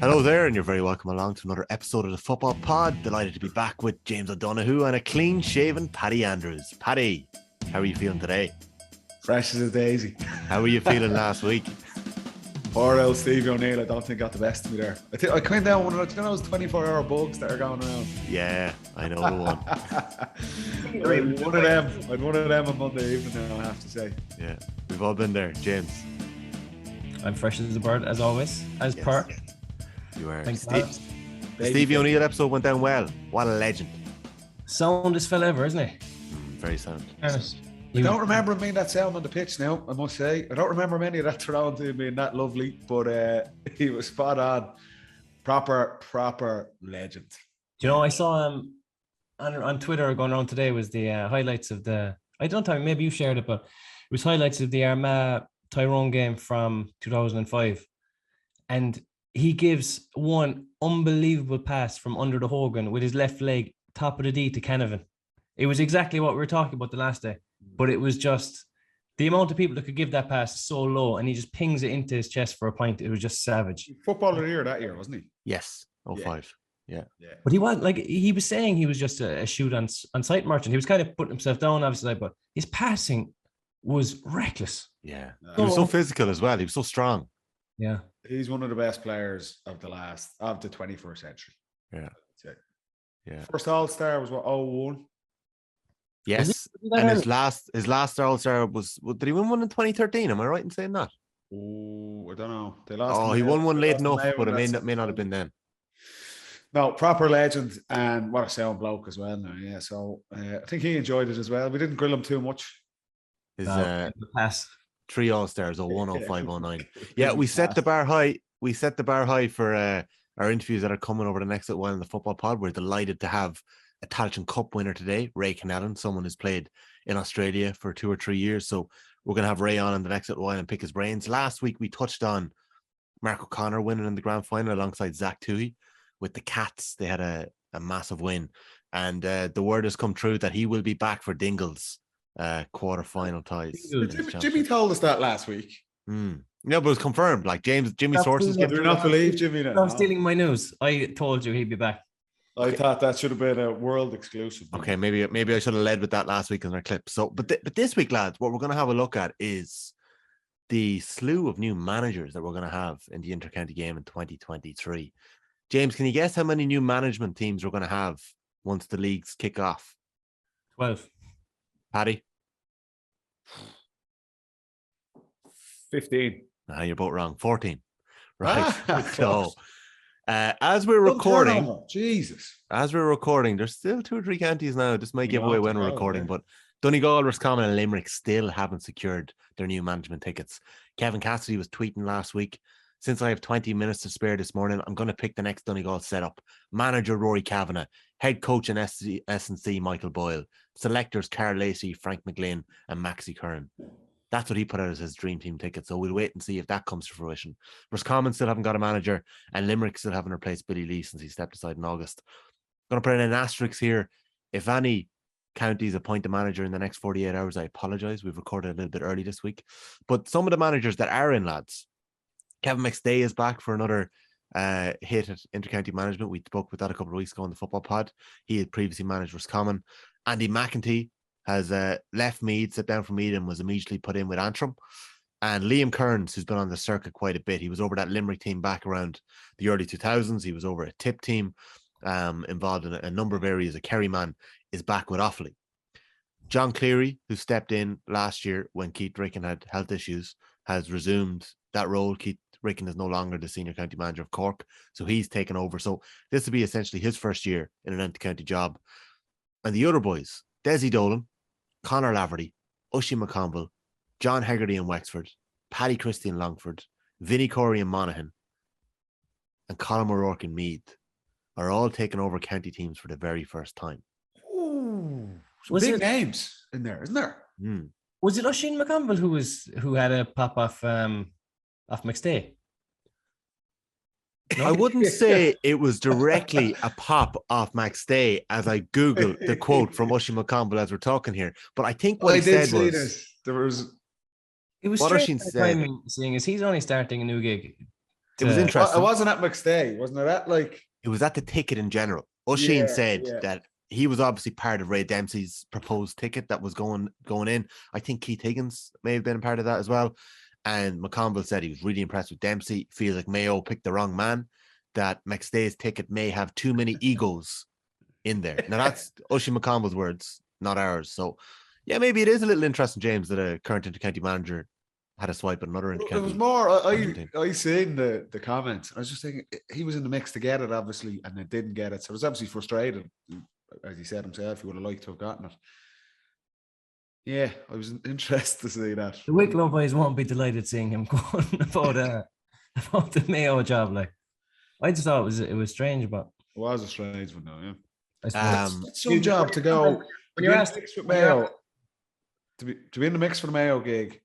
Hello there, and you're very welcome along to another episode of the Football Pod. Delighted to be back with James O'Donoghue and a clean-shaven Paddy Andrews. Paddy, how are you feeling today? Fresh as a daisy. How were you feeling last week? Poor old Stevie O'Neill, I don't think got the best of me there. I think I came down one of those 24-hour bugs that are going around. Yeah, I know the one. I had one of them on Monday evening now, I have to say. Yeah, we've all been there. James? I'm fresh as a bird, as always, as Yes. per. You are. Thanks, The Stevie O'Neill episode went down well. What a legend. Soundest fella ever, isn't he? Very sound. I don't remember him being that sound on the pitch now, I must say. I don't remember many of that thrown to him being that lovely, but he was spot on. Proper legend. Do you know, I saw on Twitter going around today was the highlights of the, I don't know, maybe you shared it, but it was highlights of the Armagh Tyrone game from 2005. And he gives one unbelievable pass from under the Hogan with his left leg, top of the D to Canavan. It was exactly what we were talking about the last day, but it was just the amount of people that could give that pass is so low, and he just pings it into his chest for a point. It was just savage. Footballer of the year that year, wasn't he? Yes, 05. Yeah. But he was saying he was just a shoot on site merchant. He was kind of putting himself down, obviously, but his passing was reckless. Yeah. He was so physical as well. He was so strong. Yeah. He's one of the best players of the 21st century. Yeah. Yeah. First All-Star was what, 01? Yes. And his last All-Star was, did he win one in 2013? Am I right in saying that? Oh, I don't know. They lost. He won one late enough, but it may not have been then. No, proper legend, and what a sound bloke as well. Now, yeah. So I think he enjoyed it as well. We didn't grill him too much. His pass. 3 All-Stars, 01, 05, 09. Yeah, we set the bar high. We set the bar high for our interviews that are coming over the next little while in the Football Pod. We're delighted to have a Tailteann Cup winner today, Ray Connellan, someone who's played in Australia for 2 or 3 years. So we're going to have Ray on in the next little while and pick his brains. Last week, we touched on Mark O'Connor winning in the grand final alongside Zach Toohey with the Cats. They had a massive win. And the word has come true that he will be back for Dingle's quarter-final ties. Jimmy told us that last week. Yeah, but it was confirmed. Like Jimmy's sources. Do you not believe Jimmy? I'm stealing my news. I told you he'd be back. I thought that should have been a world exclusive. Okay, maybe I should have led with that last week in our clip. So, but this week, lads, what we're going to have a look at is the slew of new managers that we're going to have in the intercounty game in 2023. James, can you guess how many new management teams we're going to have once the leagues kick off? 12. Paddy? 15. No, you're both wrong. 14. Right. So, as we're recording, Jesus. As we're recording, there's still 2 or 3 counties now. This might give away when we're recording, but Donegal, Roscommon, and Limerick still haven't secured their new management tickets. Kevin Cassidy was tweeting last week, since I have 20 minutes to spare this morning, I'm going to pick the next Donegal setup. Manager Rory Kavanagh, head coach in S&C Michael Boyle, selectors Carl Lacey, Frank McGlynn, and Maxie Curran. That's what he put out as his dream team ticket. So we'll wait and see if that comes to fruition. Roscommon still haven't got a manager, and Limerick still haven't replaced Billy Lee since he stepped aside in August. I'm going to put in an asterisk here. If any counties appoint a manager in the next 48 hours, I apologise. We've recorded a little bit early this week. But some of the managers that are in, lads, Kevin McStay is back for another hit at intercounty management. We spoke with that a couple of weeks ago on the Football Pod. He had previously managed Roscommon. Andy McEntee has left Meath, stepped down from Meath, and was immediately put in with Antrim. And Liam Kearns, who's been on the circuit quite a bit, he was over that Limerick team back around the early 2000s. He was over a Tip team, involved in a number of areas. A Kerryman is back with Offaly. John Cleary, who stepped in last year when Keith Ricken had health issues, has resumed that role. Keith Ricken is no longer the senior county manager of Cork, so he's taken over. So this will be essentially his first year in an inter-county job. And the other boys, Dessie Dolan, Conor Laverty, Ushie McConville, John Hegarty in Wexford, Paddy Christie in Longford, Vinnie Corey in Monaghan, and Colin O'Rourke in Meath are all taking over county teams for the very first time. Ooh, big names in there, isn't there? Was it Oisin McConville who had a pop off McStay? I wouldn't say it was directly a pop off Max Day as I Googled the quote from Oisin McConville as we're talking here, but I think what he said was there was it was what strange Oisin said. seeing as he's only starting a new gig. It was interesting. It wasn't at McStay, wasn't it? It was at the ticket in general. O'Sheen said that he was obviously part of Ray Dempsey's proposed ticket that was going in. I think Keith Higgins may have been a part of that as well. And McConville said he was really impressed with Dempsey. Feels like Mayo picked the wrong man. That McStay's ticket may have too many egos in there. Now that's Oisin McConville's words, not ours. So yeah, maybe it is a little interesting, James, that a current intercounty manager had a swipe at another intercounty. It was more, I seen the comments. I was just thinking he was in the mix to get it, obviously, and they didn't get it. So it was obviously frustrated. As he said himself, he would have liked to have gotten it. Yeah, I was interested to see that. The Wicklow boys won't be delighted seeing him going about the Mayo job. Like, I just thought it was strange, but it was a strange one, though. Yeah, it's some job to go. When you're asked with Mayo, to be in the mix for the Mayo gig,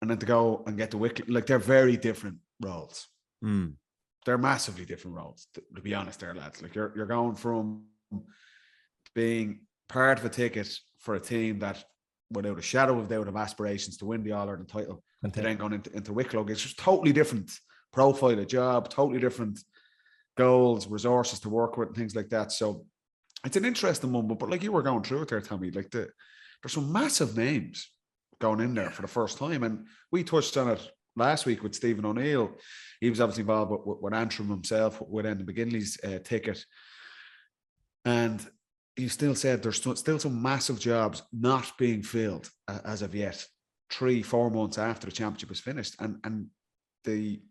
and then to go and get the Wicklow, like they're very different roles. They're massively different roles. To be honest, there, lads. Like you're going from being part of a ticket for a team that, without a shadow of doubt, have aspirations to win the All-Ireland title, and then going into Wicklow. It's just totally different profile of job, totally different goals, resources to work with, and things like that. So it's an interesting one, but like you were going through it there, Tommy, like there's some massive names going in there for the first time. And we touched on it last week with Stephen O'Neill. He was obviously involved with Antrim himself, with Enda McGinley's ticket. And he still said there's still some massive jobs not being filled as of yet, 3-4 months after the championship was finished. And the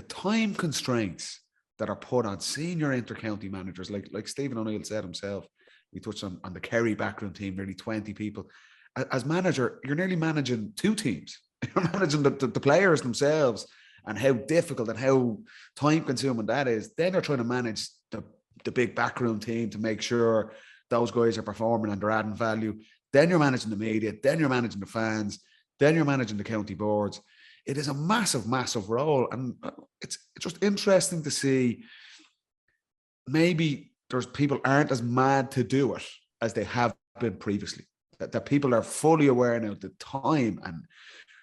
time constraints that are put on senior intercounty managers, like Stephen O'Neill said himself, we touched on the Kerry backroom team, nearly 20 people. As manager, you're nearly managing 2 teams. You're managing the players themselves and how difficult and how time consuming that is. Then you're trying to manage the big backroom team to make sure those guys are performing and they're adding value. Then you're managing the media. Then you're managing the fans. Then you're managing the county boards. It is a massive, massive role. And it's just interesting to see maybe there's people aren't as mad to do it as they have been previously. That people are fully aware now the time and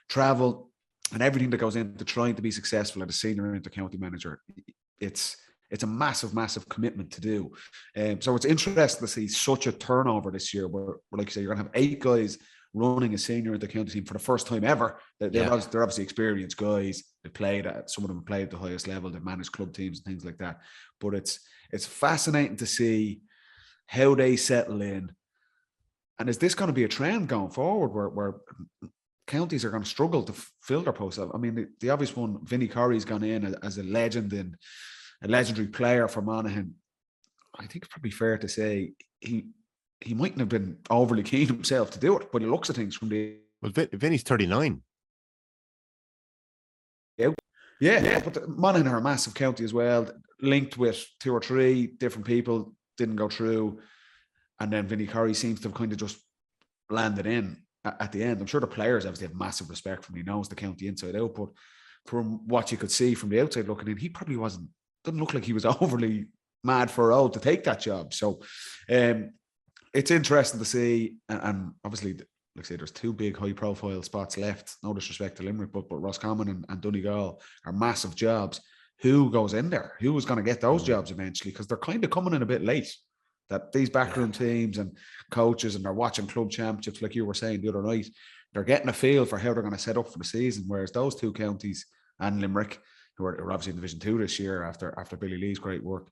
travel and everything that goes into trying to be successful as a senior intercounty manager. It's a massive, massive commitment to do. So it's interesting to see such a turnover this year where like you say, you're going to have 8 guys running a senior intercounty team for the first time ever. They're obviously experienced guys. Some of them played at the highest level. They've managed club teams and things like that. But it's fascinating to see how they settle in. And is this going to be a trend going forward where counties are going to struggle to fill their posts? I mean, the obvious one, Vinnie Corey's gone in as a legend and a legendary player for Monaghan. I think it's probably fair to say he mightn't have been overly keen himself to do it, but he looks at things from the... Well, Vinnie's 39. Yeah, but Monaghan are a massive county as well, linked with 2 or 3 different people, didn't go through. And then Vinnie Corey seems to have kind of just landed in at the end. I'm sure the players obviously have massive respect for him. He knows the county inside out, but from what you could see from the outside looking in, he probably didn't look like he was overly mad for a role to take that job. So it's interesting to see. And obviously, like I say, there's 2 big high profile spots left. No disrespect to Limerick, but Roscommon and Donegal are massive jobs. Who goes in there? Who is going to get those jobs eventually? Because they're kind of coming in a bit late. That these backroom teams and coaches, and they're watching club championships, like you were saying the other night, they're getting a feel for how they're going to set up for the season. Whereas those 2 counties and Limerick, who are obviously in Division 2 this year after Billy Lee's great work,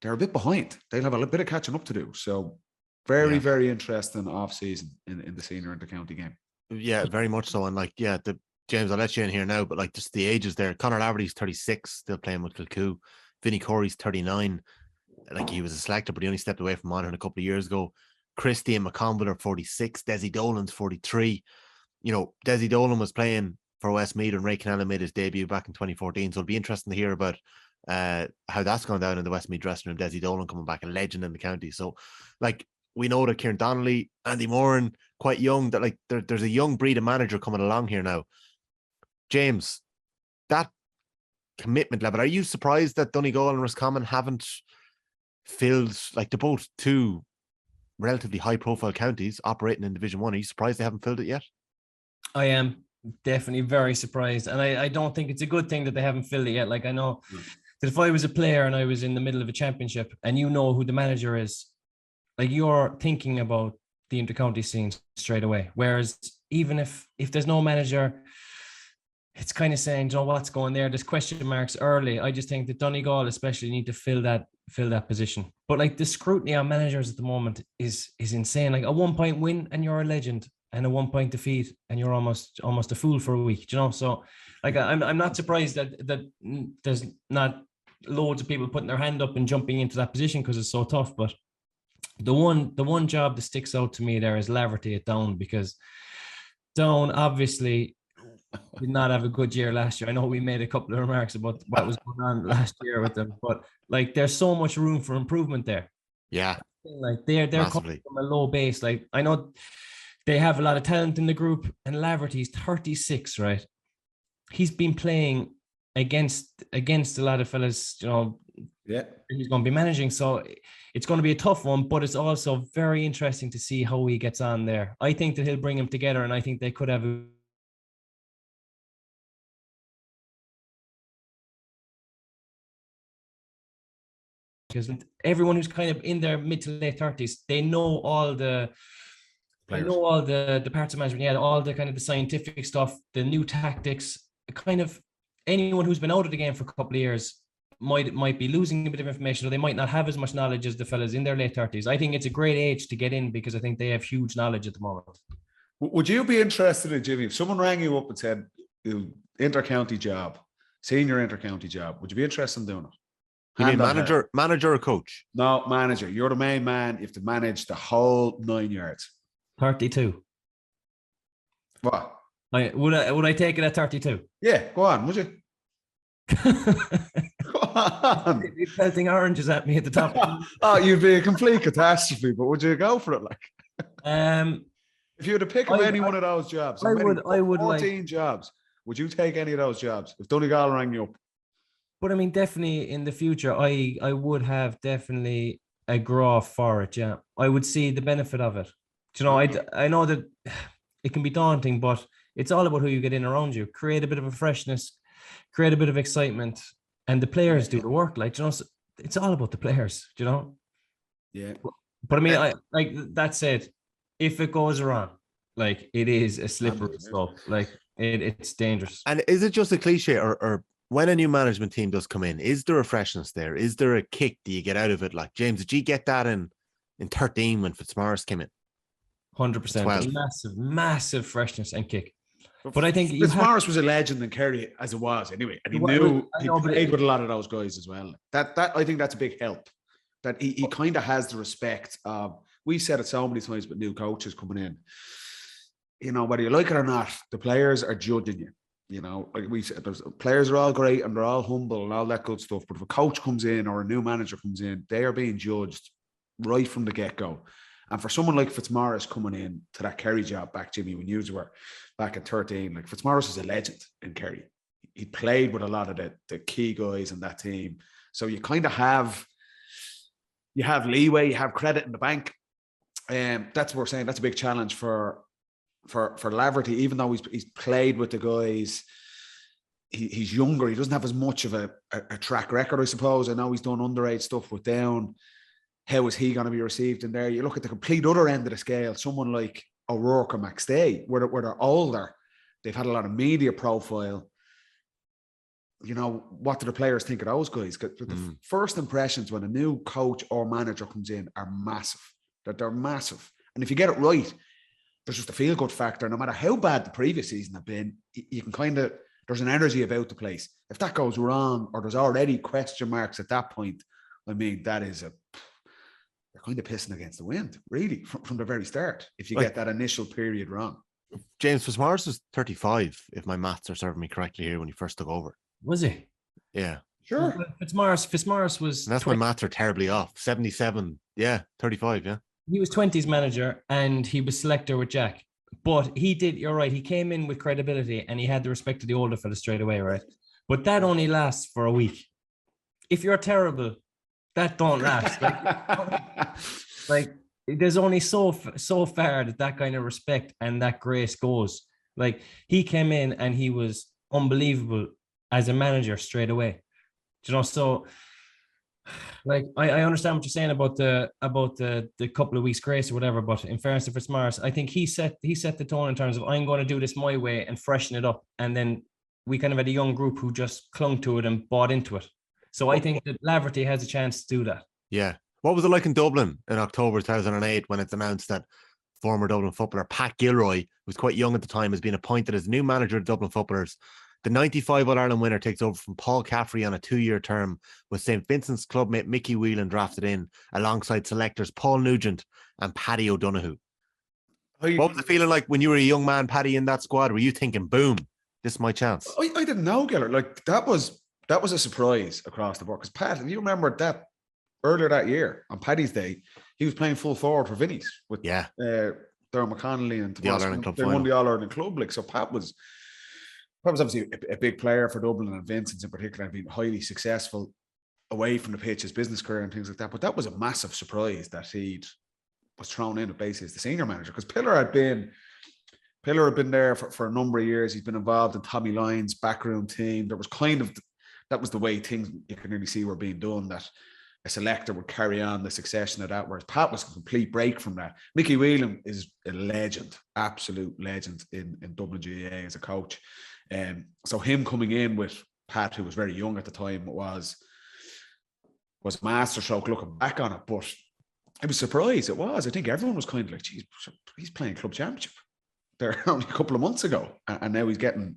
they're a bit behind. They'll have a bit of catching up to do. So very, very interesting off season in the senior intercounty game. Yeah, very much so. And like, James, I'll let you in here now, but like just the ages there. Conor Laverty's 36, still playing with Kilcoo. Vinnie Corey's 39. Like he was a selector, but he only stepped away from Monaghan a couple of years ago. Christie and McConville are 46. Dessie Dolan's 43. You know, Dessie Dolan was playing for Westmeath and Ray Connellan made his debut back in 2014. So it'll be interesting to hear about how that's gone down in the Westmeath dressing room. Dessie Dolan coming back, a legend in the county. So, like, we know that Kieran Donnelly, Andy Moran, quite young, that like there's a young breed of manager coming along here now. James, that commitment level, are you surprised that Donegal and Roscommon haven't filled, like, they're both 2 relatively high profile counties operating in Division 1? Are you surprised they haven't filled it yet? I am. Definitely very surprised. And I don't think it's a good thing that they haven't filled it yet. Like, I know that if I was a player and I was in the middle of a championship and you know who the manager is, like, you're thinking about the intercounty scene straight away. Whereas even if there's no manager, it's kind of saying, you know, what's going there? There's question marks early. I just think that Donegal especially need to fill that position. But like, the scrutiny on managers at the moment is insane. Like, a 1 point win and you're a legend, and a 1 point defeat and you're almost a fool for a week, you know? So like, I'm not surprised that there's not loads of people putting their hand up and jumping into that position because it's so tough. But the one job that sticks out to me there is Laverty at Down, because Down obviously did not have a good year last year. I know we made a couple of remarks about what was going on last year with them, but like, there's so much room for improvement there. Yeah. Like, they're coming from a low base. Like, I know they have a lot of talent in the group, and Laverty's 36, right? He's been playing against a lot of fellas, you know. Yeah, he's going to be managing, so it's going to be a tough one, but it's also very interesting to see how he gets on there. I think that he'll bring him together, and I think they could have because everyone who's kind of in their mid to late 30s, they know all the players. They know all the parts of management, all the kind of the scientific stuff, the new tactics. Kind of anyone who's been out of the game for a couple of years might be losing a bit of information, or they might not have as much knowledge as the fellas in their late 30s. I think it's a great age to get in, because I think they have huge knowledge at the moment. Would you be interested in, Jimmy, if someone rang you up and said, inter-county job, senior inter-county job, would you be interested in doing it? You mean manager or coach? No, manager. You're the main man. You have to manage the whole 9 yards. 32. What? Would I take it at 32? Yeah, go on, would you? Go on. You're pelting oranges at me at the top. Oh, you'd be a complete catastrophe, but would you go for it? Like, if you were to pick up any one of those jobs, I would 14 jobs. Would you take any of those jobs if Donegal rang you up? But I mean, definitely in the future, I would have definitely a graph for it. Yeah, I would see the benefit of it. You know, I know that it can be daunting, but it's all about who you get in around you. Create a bit of a freshness, create a bit of excitement, and the players do the work. Like, you know, it's all about the players. You know. Yeah. But I mean, I like that said, if it goes wrong, like, it is a slippery slope. Like, it's dangerous. And is it just a cliche, or when a new management team does come in, is there a freshness there? Is there a kick? Do you get out of it? Like, James, did you get that in 13 when Fitzmaurice came in? 100%. Massive freshness and kick. But I think Fitzmaurice was a legend in Kerry, as it was anyway, and he played with a lot of those guys as well. That I think that's a big help. That he kind of has the respect of. We've said it so many times with new coaches coming in. You know, whether you like it or not, the players are judging you. You know, like we said, players are all great and they're all humble and all that good stuff. But if a coach comes in or a new manager comes in, they are being judged right from the get-go. And for someone like Fitzmaurice coming in to that Kerry job back, Jimmy, when you were back at 13, like, Fitzmaurice is a legend in Kerry. He played with a lot of the key guys in that team. So you kind of have leeway, you have credit in the bank. That's what we're saying. That's a big challenge for Laverty, even though he's played with the guys. He's younger. He doesn't have as much of a track record, I suppose. I know he's done underage stuff with Down. How is he going to be received in there? You look at the complete other end of the scale, someone like O'Rourke or McStay, where they're older. They've had a lot of media profile. You know, what do the players think of those guys? Because the first impressions when a new coach or manager comes in are massive. They're massive. And if you get it right, there's just a feel-good factor. No matter how bad the previous season have been, you can kind of, there's an energy about the place. If that goes wrong, or there's already question marks at that point, I mean, that is you're kind of pissing against the wind, really, from the very start, if you get that initial period wrong. James Fitzmaurice was 35, if my maths are serving me correctly here, when he first took over. Was he? Yeah. Sure. Fitzmaurice was... And that's my maths are terribly off. 77. Yeah, 35, yeah. He was 20s manager and he was selector with Jack. But you're right, he came in with credibility and he had the respect of the older fella straight away, right? But that only lasts for a week. If you're terrible, that don't last. Like there's only so far that kind of respect and that grace goes. Like, he came in and he was unbelievable as a manager straight away. So like I understand what you're saying about the couple of weeks grace or whatever, but in fairness to Fitzmaurice, I think he set the tone in terms of, I'm going to do this my way and freshen it up. And then we kind of had a young group who just clung to it and bought into it. So I think that Laverty has a chance to do that. Yeah. What was it like in Dublin in October 2008 when it's announced that former Dublin footballer Pat Gilroy, who was quite young at the time, has been appointed as new manager of Dublin footballers? The 95 All-Ireland winner takes over from Paul Caffrey on a 2-year term, with St. Vincent's clubmate Mickey Whelan drafted in alongside selectors Paul Nugent and Paddy O'Donoghue. What was it feeling like when you were a young man, Paddy, in that squad? Were you thinking, boom, this is my chance? I didn't know, Gellert. Like, that was a surprise across the board. Because Pat, if you remember that earlier that year on Paddy's Day, he was playing full forward for Vinny's with Dermot Connelly and the All-Ireland Club. They won the All-Ireland Club League. So Pat was obviously a big player for Dublin, and Vincent's in particular had been highly successful away from the pitch, his business career and things like that. But that was a massive surprise that he was thrown in at basically as the senior manager, because Pillar had been there for a number of years. He's been involved in Tommy Lyon's backroom team. There was that was the way things you can really see were being done, that a selector would carry on the succession of that, whereas Pat was a complete break from that. Mickey Whelan is a legend, absolute legend in Dublin GAA as a coach. So him coming in with Pat, who was very young at the time, was masterstroke looking back on it. But it was surprised. It was. I think everyone was kind of like, geez, he's playing club championship there only a couple of months ago, and now he's getting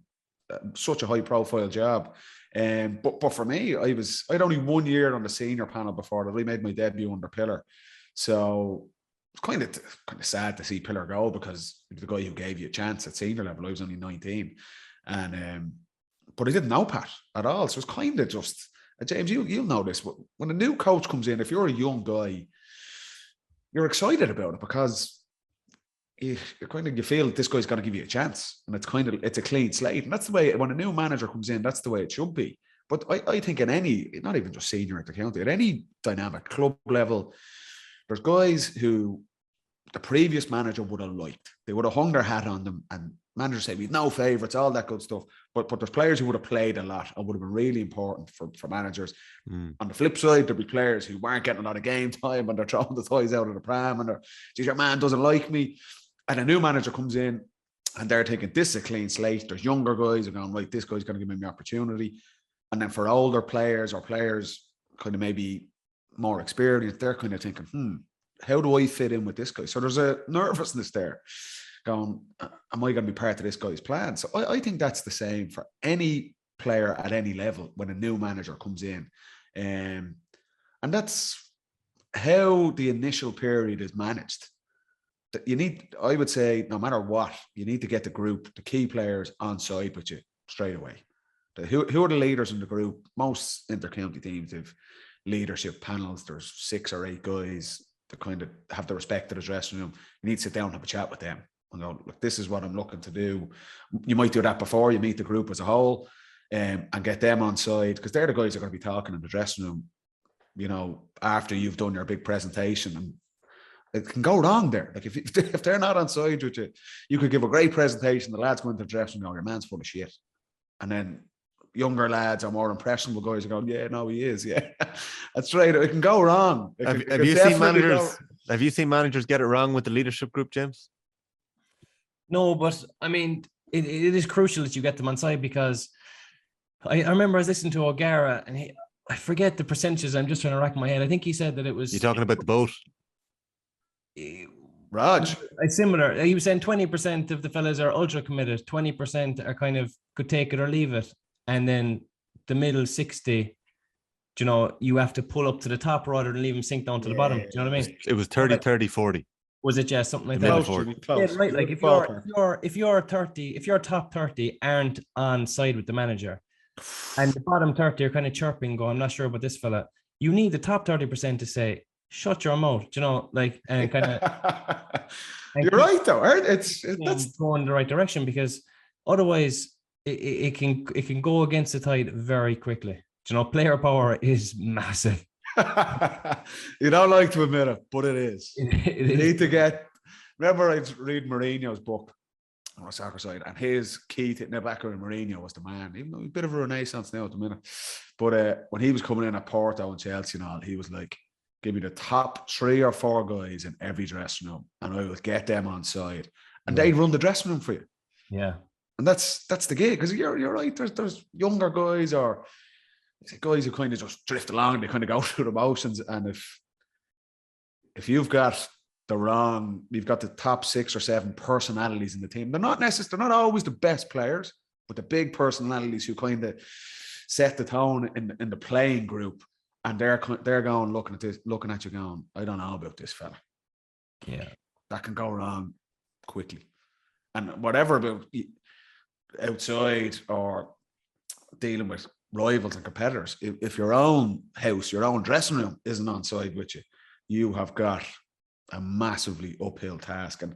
such a high profile job. But for me, I'd only 1 year on the senior panel before that. I made my debut under Pillar, so it's kind of sad to see Pillar go, because the guy who gave you a chance at senior level, I was only 19, and but I didn't know Pat at all. So it's kind of just, James, you'll know this, when a new coach comes in, if you're a young guy, you're excited about it, because you feel this guy's going to give you a chance, and it's a clean slate. And that's the way, when a new manager comes in, that's the way it should be. But I think in any, not even just senior at the county, at any dynamic club level, there's guys who the previous manager would have liked. They would have hung their hat on them, and managers say, we've no favourites, all that good stuff. But there's players who would have played a lot and would have been really important for managers. On the flip side, there'd be players who weren't getting a lot of game time, and they're throwing the toys out of the pram, and geez, your man doesn't like me. And a new manager comes in, and they're thinking, this is a clean slate. There's younger guys who are going, right, this guy's going to give me an opportunity. And then for older players, or players kind of maybe more experienced, they're kind of thinking, how do I fit in with this guy? So there's a nervousness there going, am I going to be part of this guy's plan? So I think that's the same for any player at any level when a new manager comes in. And that's how the initial period is managed. You need, I would say, no matter what, you need to get the key players on side with you straight away. Who are the leaders in the group? Most inter-county teams have leadership panels. There's 6 or 8 guys that kind of have the respect of the dressing room. You need to sit down and have a chat with them and go, look, this is what I'm looking to do. You might do that before you meet the group as a whole, and get them on side, because they're the guys that are going to be talking in the dressing room, you know, after you've done your big presentation. And it can go wrong there. Like if they're not on side with you, you could give a great presentation, the lads go into the dressing room, your man's full of shit. And then younger lads are more impressionable guys are going, yeah, no, he is. Yeah, that's right. It can go wrong. Have you seen managers get it wrong with the leadership group, James? No, but I mean, it is crucial that you get them on side, because I remember I was listening to O'Gara, and I forget the percentages. I'm just trying to rack my head. I think he said that it was. You're talking about the boat? Raj. Similar. He was saying 20% of the fellas are ultra committed, 20% are kind of could take it or leave it. And then the middle 60, you know, you have to pull up to the top rather than leave them sink down to the bottom. Do you know what I mean? It was 30, 30, 40. Was it just something like that? Close. Yeah, right. Like if your top 30 aren't on side with the manager, and the bottom 30 are kind of chirping, go, I'm not sure about this fella. You need the top 30% to say, shut your mouth, you know, like, and kind of. You're right, though. That's going in the right direction, because otherwise it can go against the tide very quickly. You know, player power is massive. You don't like to admit it, but it is. It you need to get. Remember, I was reading Mourinho's book, on a soccer side, and his key to Nebacker and Mourinho was the man. Even though he's a bit of a renaissance now at the minute, but when he was coming in at Porto and Chelsea and all, he was like, "Give me the top 3 or 4 guys in every dressing room, and I will get them on side, and they'd run the dressing room for you." Yeah, and that's the gig, because you're right. There's younger guys or guys who kind of just drift along. They kind of go through the motions, and if you've got the top 6 or 7 personalities in the team. They're not always the best players, but the big personalities who kind of set the tone in the playing group, and they're going looking at you going, "I don't know about this fella." Yeah, that can go wrong quickly. And whatever about outside or dealing with rivals and competitors, if your own house, your own dressing room isn't on side with you, you have got a massively uphill task. And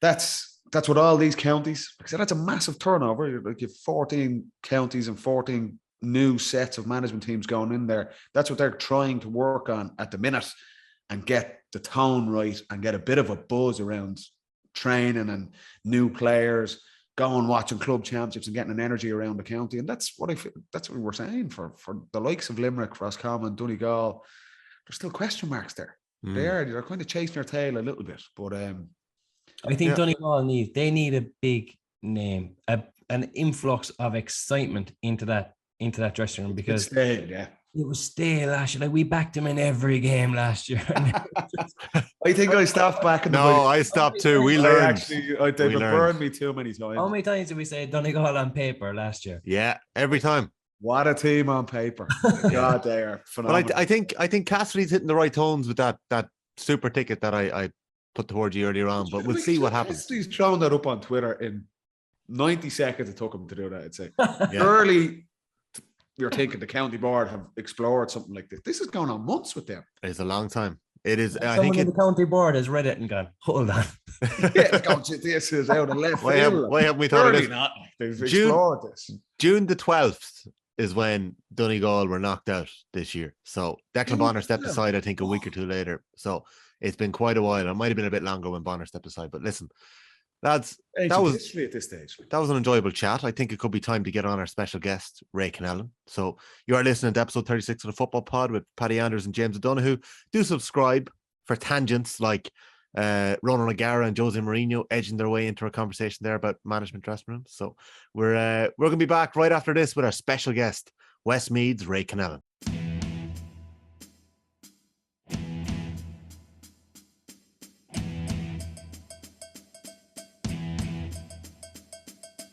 that's what all these counties, like I said, that's a massive turnover. Like you have 14 counties and 14 new sets of management teams going in there. That's what they're trying to work on at the minute, and get the tone right and get a bit of a buzz around training and new players, going watching club championships and getting an energy around the county. And that's what we were saying for the likes of Limerick, Roscommon, Donegal. There's still question marks there. They're kind of chasing their tail a little bit, but I think Donegal need a big name, an influx of excitement into that dressing room, because it was stale last year. Like, we backed him in every game last year. I think I stopped back in the I stopped too. We learned. They've burned me too many times. How many times did we say Donegal on paper last year? Yeah, every time. What a team on paper. God, they are phenomenal. But I think Cassidy's hitting the right tones with that super ticket that I put towards you earlier on, but we'll see what happens. Cassidy's thrown that up on Twitter in 90 seconds. It took him to do that, I'd say. Surely you're thinking the county board have explored something like this. This is going on months with them. It's a long time. It is. I think the county board has read it and gone, "Hold on." This is out of left field. Why haven't we thought of this? Not. They've explored this. June the 12th is when Donegal were knocked out this year. So Declan Bonner stepped aside, I think, a week or two later. So it's been quite a while. It might have been a bit longer when Bonner stepped aside. But listen, lads, that was history at this stage. That was an enjoyable chat. I think it could be time to get on our special guest, Ray Connellan. So you are listening to episode 36 of the Football Pod with Paddy Andrews and James O'Donoghue. Do subscribe for tangents like Ronan O'Gara and Jose Mourinho edging their way into a conversation there about management dressing rooms. So we're going to be back right after this with our special guest, Westmeath's Ray Connellan.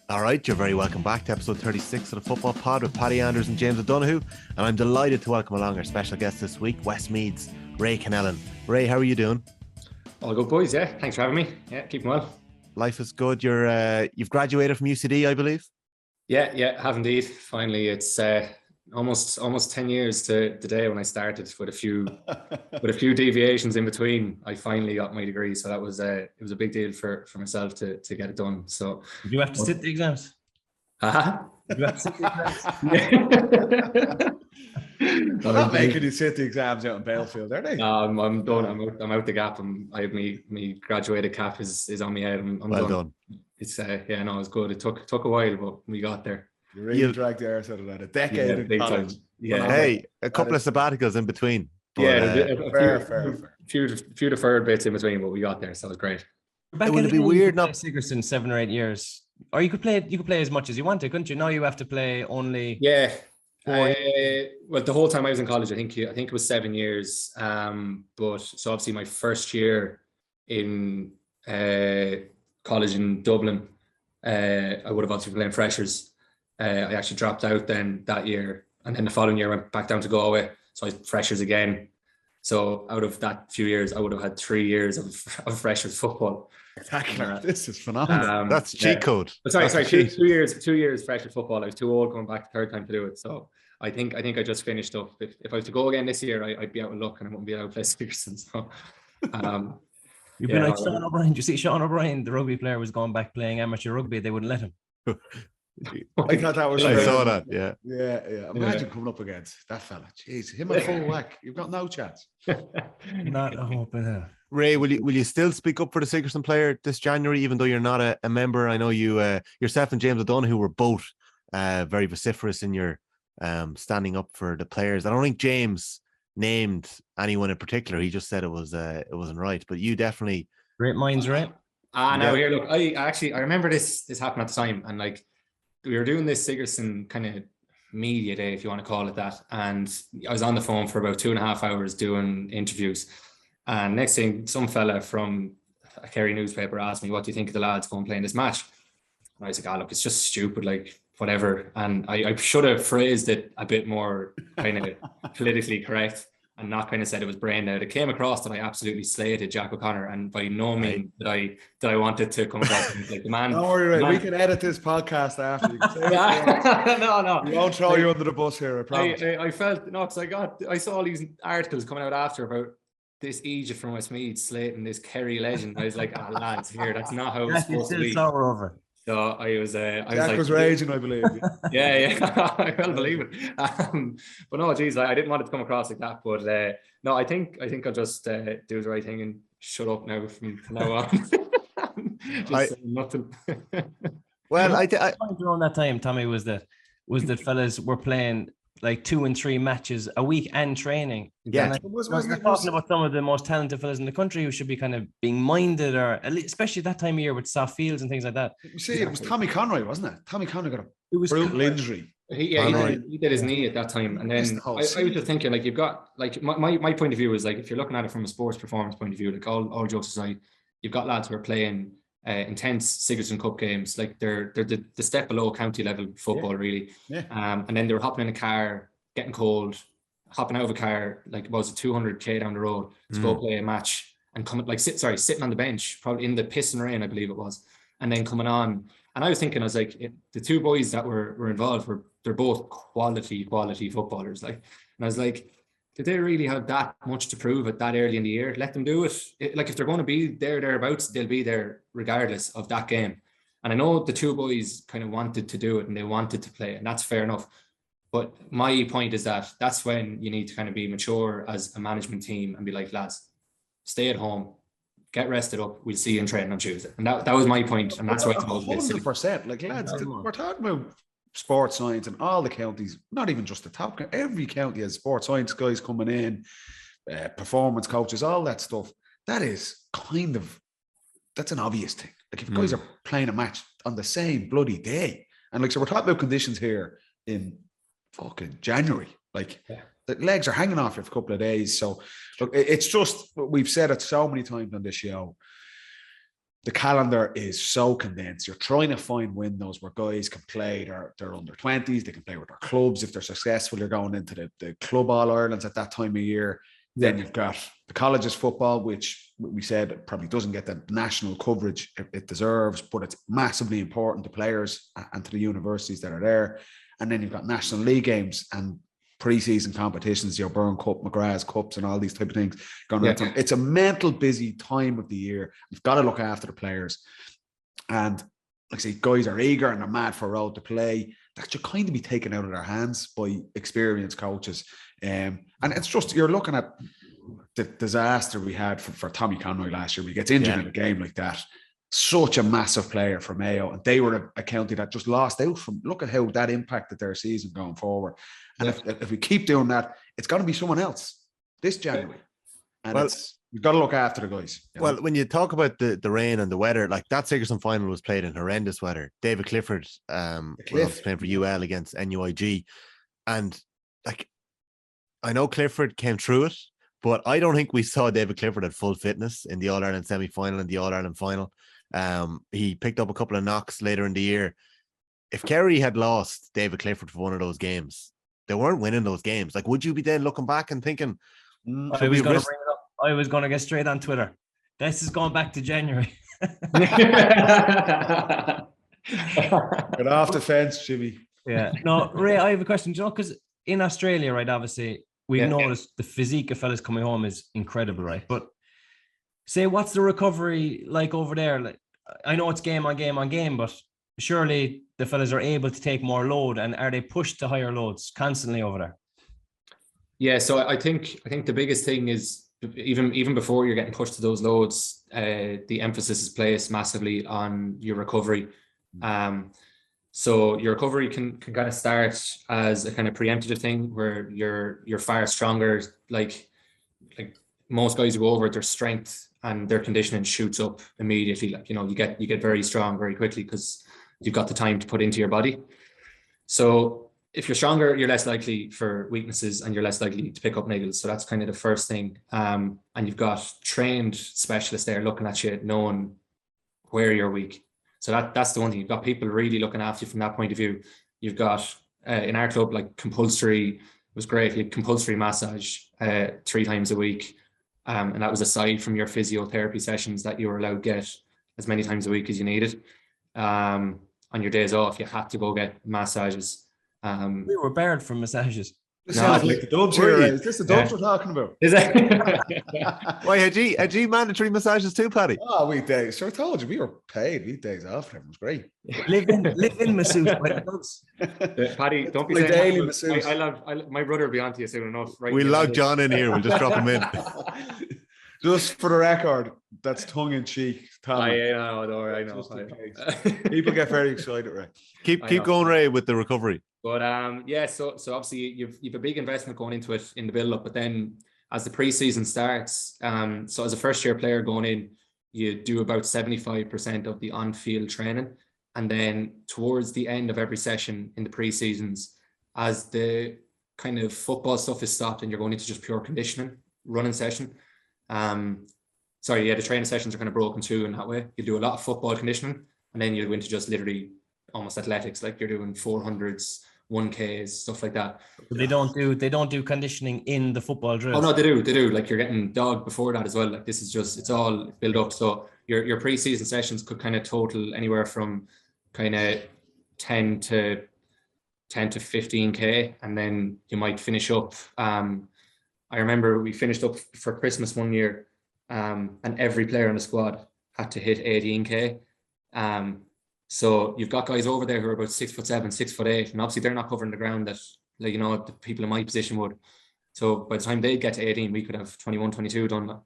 All right, you're very welcome back to episode 36 of the Football Pod with Paddy Andrews and James O'Donoghue. And I'm delighted to welcome along our special guest this week, Westmeath's Ray Connellan. Ray, how are you doing? All good, boys. Yeah, thanks for having me. Yeah, keeping well. Life is good. You've graduated from UCD, I believe. Yeah, have indeed. Finally, it's almost 10 years to the day when I started, with a few deviations in between. I finally got my degree, so that was it was a big deal for myself to get it done. So did you have to sit the exams? Did you have to sit the exams? They're not making you sit the exams out in Balefield, are they? No, I'm done. I'm out the gap. I have me graduated cap is on me head. I'm well done. It's it was good. It took a while, but we got there. You really dragged the arse out of that. A decade in college. Yeah. Hey, a couple of sabbaticals in between. But, fair. Few deferred bits in between, but we got there, so it was great. It would be weird not Sigerson 7 or 8 years, or you could play as much as you wanted, couldn't you? Now you have to play only. Yeah. Well, the whole time I was in college, I think it was 7 years. But so obviously my first year in college in Dublin, I would have obviously been playing freshers. I actually dropped out then that year, and then the following year I went back down to Galway, so I was freshers again. So out of that few years, I would have had 3 years of freshers football. Spectacular! This is phenomenal. That's cheat code. But sorry, 2 years freshers football. I was too old going back the third time to do it. So I think I just finished up. If I was to go again this year, I'd be out of luck and I wouldn't be able to play Sigerson. So. You've been like Sean O'Brien. Did you see Sean O'Brien, the rugby player, was going back playing amateur rugby? They wouldn't let him. I thought that was. I saw that. Yeah. Yeah. Imagine coming up against that fella. Jeez, him at full whack. You've got no chance. Not a hope in hell. Ray, will you still speak up for the Sigerson player this January, even though you're not a member? I know you yourself and James O'Donoghue were both very vociferous in your standing up for the players. I don't think James named anyone in particular. He just said it wasn't right. But you definitely great minds, right? No, here, look, I remember this happened at the time, and like we were doing this Sigerson kind of media day, if you want to call it that, and I was on the phone for about 2.5 hours doing interviews. And next thing, some fella from a Kerry newspaper asked me, "What do you think of the lads going playing this match?" And I was like, look, it's just stupid, like whatever. And I should have phrased it a bit more kind of politically correct and not kind of said it was brain dead. It came across that I absolutely slated Jack O'Connor, and by no means that I wanted to come across like the man. Don't worry, Ray, we can edit this podcast after. You can say no. We won't throw you under the bus here, I promise. I felt, because I saw all these articles coming out after about this Egypt from Westmeath slating this Kerry legend. I was like, lads, here, that's not how it's supposed to be. Over. So I was Jack was raging, I believe. Yeah. I well believe it. But no, geez, I didn't want it to come across like that. But no, I think I'll just do the right thing and shut up now from now on. Just nothing. Well, I around that time, Tommy, was that fellas were playing like 2 and 3 matches a week and training. Yeah, and we're talking about some of the most talented fellas in the country who should be kind of being minded, or at least, especially that time of year with soft fields and things like that. You see, it was Tommy Conroy, wasn't it? Tommy Conroy got a brutal injury. He did his knee at that time, and then I was just thinking, like, you've got, like, my point of view is, like, if you're looking at it from a sports performance point of view, like, all jokes aside, you've got lads who are playing intense Sigerson Cup games, like they're the step below county level football, really. Yeah. And then they were hopping in a car, getting cold, hopping out of a car, like, it was 200k down the road to go play a match, and coming, like, sitting on the bench, probably in the piss and rain, I believe it was, and then coming on. And I was thinking, I was like, the 2 boys that were involved they're both quality footballers, like, and I was like, did they really have that much to prove at that early in the year? Let them do it. Like, if they're going to be thereabouts, they'll be there regardless of that game. And I know the 2 boys kind of wanted to do it and they wanted to play, and that's fair enough. But my point is that that's when you need to kind of be mature as a management team and be like, lads, stay at home, get rested up. We'll see you in training on Tuesday. And that was my point, and that's why I told you. 100%. Like, lads, we're talking about sports science and all the counties, not even just the top. Every county has sports science guys coming in, performance coaches, all that stuff. That is that's an obvious thing. Like, if guys are playing a match on the same bloody day, and like, so we're talking about conditions here in fucking January, like, the legs are hanging off you for a couple of days. So look, it's just, we've said it so many times on this show, the calendar is so condensed. You're trying to find windows where guys can play their under 20s, they can play with their clubs. If they're successful, you're going into the club All-Irelands at that time of year. Then you've got the colleges football, which we said probably doesn't get the national coverage it deserves, but it's massively important to players and to the universities that are there. And then you've got National League games and pre-season competitions, your Burn Cup, McGrath's Cups, and all these type of things going on. It's a mental busy time of the year. You've got to look after the players. And like I say, guys are eager and they're mad for a role to play. That should kind of be taken out of their hands by experienced coaches. And it's just, you're looking at the disaster we had for Tommy Conroy last year. He gets injured in a game like that. Such a massive player for Mayo, and they were a county that just lost out from. Look at how that impacted their season going forward. And if we keep doing that, it's going to be someone else this January. And we've got to look after the guys. Well, when you talk about the rain and the weather, like that Sigerson final was played in horrendous weather. David Clifford was playing for UL against NUIG, and like, I know Clifford came through it, but I don't think we saw David Clifford at full fitness in the All-Ireland semi-final and the All-Ireland final. He picked up a couple of knocks later in the year. If Kerry had lost David Clifford for one of those games, they weren't winning those games. Like, would you be then looking back and thinking, I was going to bring it up. I was going to get straight on Twitter. This is going back to January. Get off the fence, Jimmy. Yeah. No, Ray, I have a question. Do you know, because in Australia, right, obviously, we've noticed the physique of fellas coming home is incredible, right? But say, what's the recovery like over there? Like, I know it's game on game on game, but surely the fellas are able to take more load, and are they pushed to higher loads constantly over there? Yeah, so I think the biggest thing is even before you're getting pushed to those loads, the emphasis is placed massively on your recovery. So your recovery can kind of start as a kind of preemptive thing where you're far stronger. Like most guys who go over, their strength and their conditioning shoots up immediately. Like, you get very strong very quickly because you've got the time to put into your body. So if you're stronger, you're less likely for weaknesses and you're less likely to pick up niggles. So that's kind of the first thing. And you've got trained specialists there looking at you, knowing where you're weak. So that's the one thing. You've got people really looking after you from that point of view. You've got in our club, like compulsory, it was great. You had compulsory massage 3 times a week. And that was aside from your physiotherapy sessions that you were allowed to get as many times a week as you needed. On your days off, you had to go get massages. We were barred from massages. This sounds like the Dubs here. Is this the Dubs we're talking about? Is that? Why, had you mandatory massages too, Paddy? Oh, weekdays. So I told you we were paid weekdays off. It was great. Live in masseuse by the Dubs. Paddy, don't be Like saying daily that. masseuse. My brother will be on to you soon enough. Right? We'll log John in here. We'll just drop him in. Just for the record, that's tongue in cheek. I know. People get very excited, right? Keep going, Ray, with the recovery. But so obviously you've a big investment going into it in the build up, but then as the preseason starts, so as a first year player going in, you do about 75% of the on-field training, and then towards the end of every session in the preseasons, as the kind of football stuff is stopped and you're going into just pure conditioning running session. The training sessions are kind of broken too in that way. You do a lot of football conditioning, and then you go into just literally almost athletics, like you're doing 400s, 1Ks, stuff like that. They don't do conditioning in the football drills. Oh no, they do. Like you're getting dogged before that as well. Like this is just, it's all built up. So your pre-season sessions could kind of total anywhere from kind of 10 to 15K, and then you might finish up. I remember we finished up for Christmas one year, and every player on the squad had to hit 18K. So you've got guys over there who are about 6'7", 6'8", and obviously they're not covering the ground that, like, the people in my position would. So by the time they get to 18, we could have 21, 22 done that.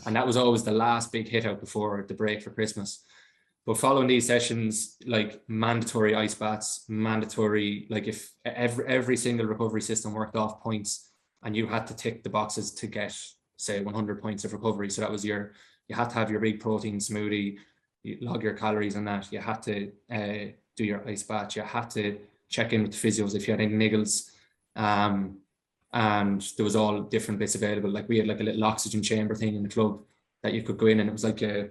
And that was always the last big hit out before the break for Christmas. But following these sessions, like mandatory ice baths, mandatory, like if every single recovery system worked off points, and you had to tick the boxes to get, say, 100 points of recovery. So that was you had to have your big protein smoothie, you log your calories on that. You had to do your ice bath. You had to check in with the physios if you had any niggles. And there was all different bits available. Like we had like a little oxygen chamber thing in the club that you could go in, and it was like a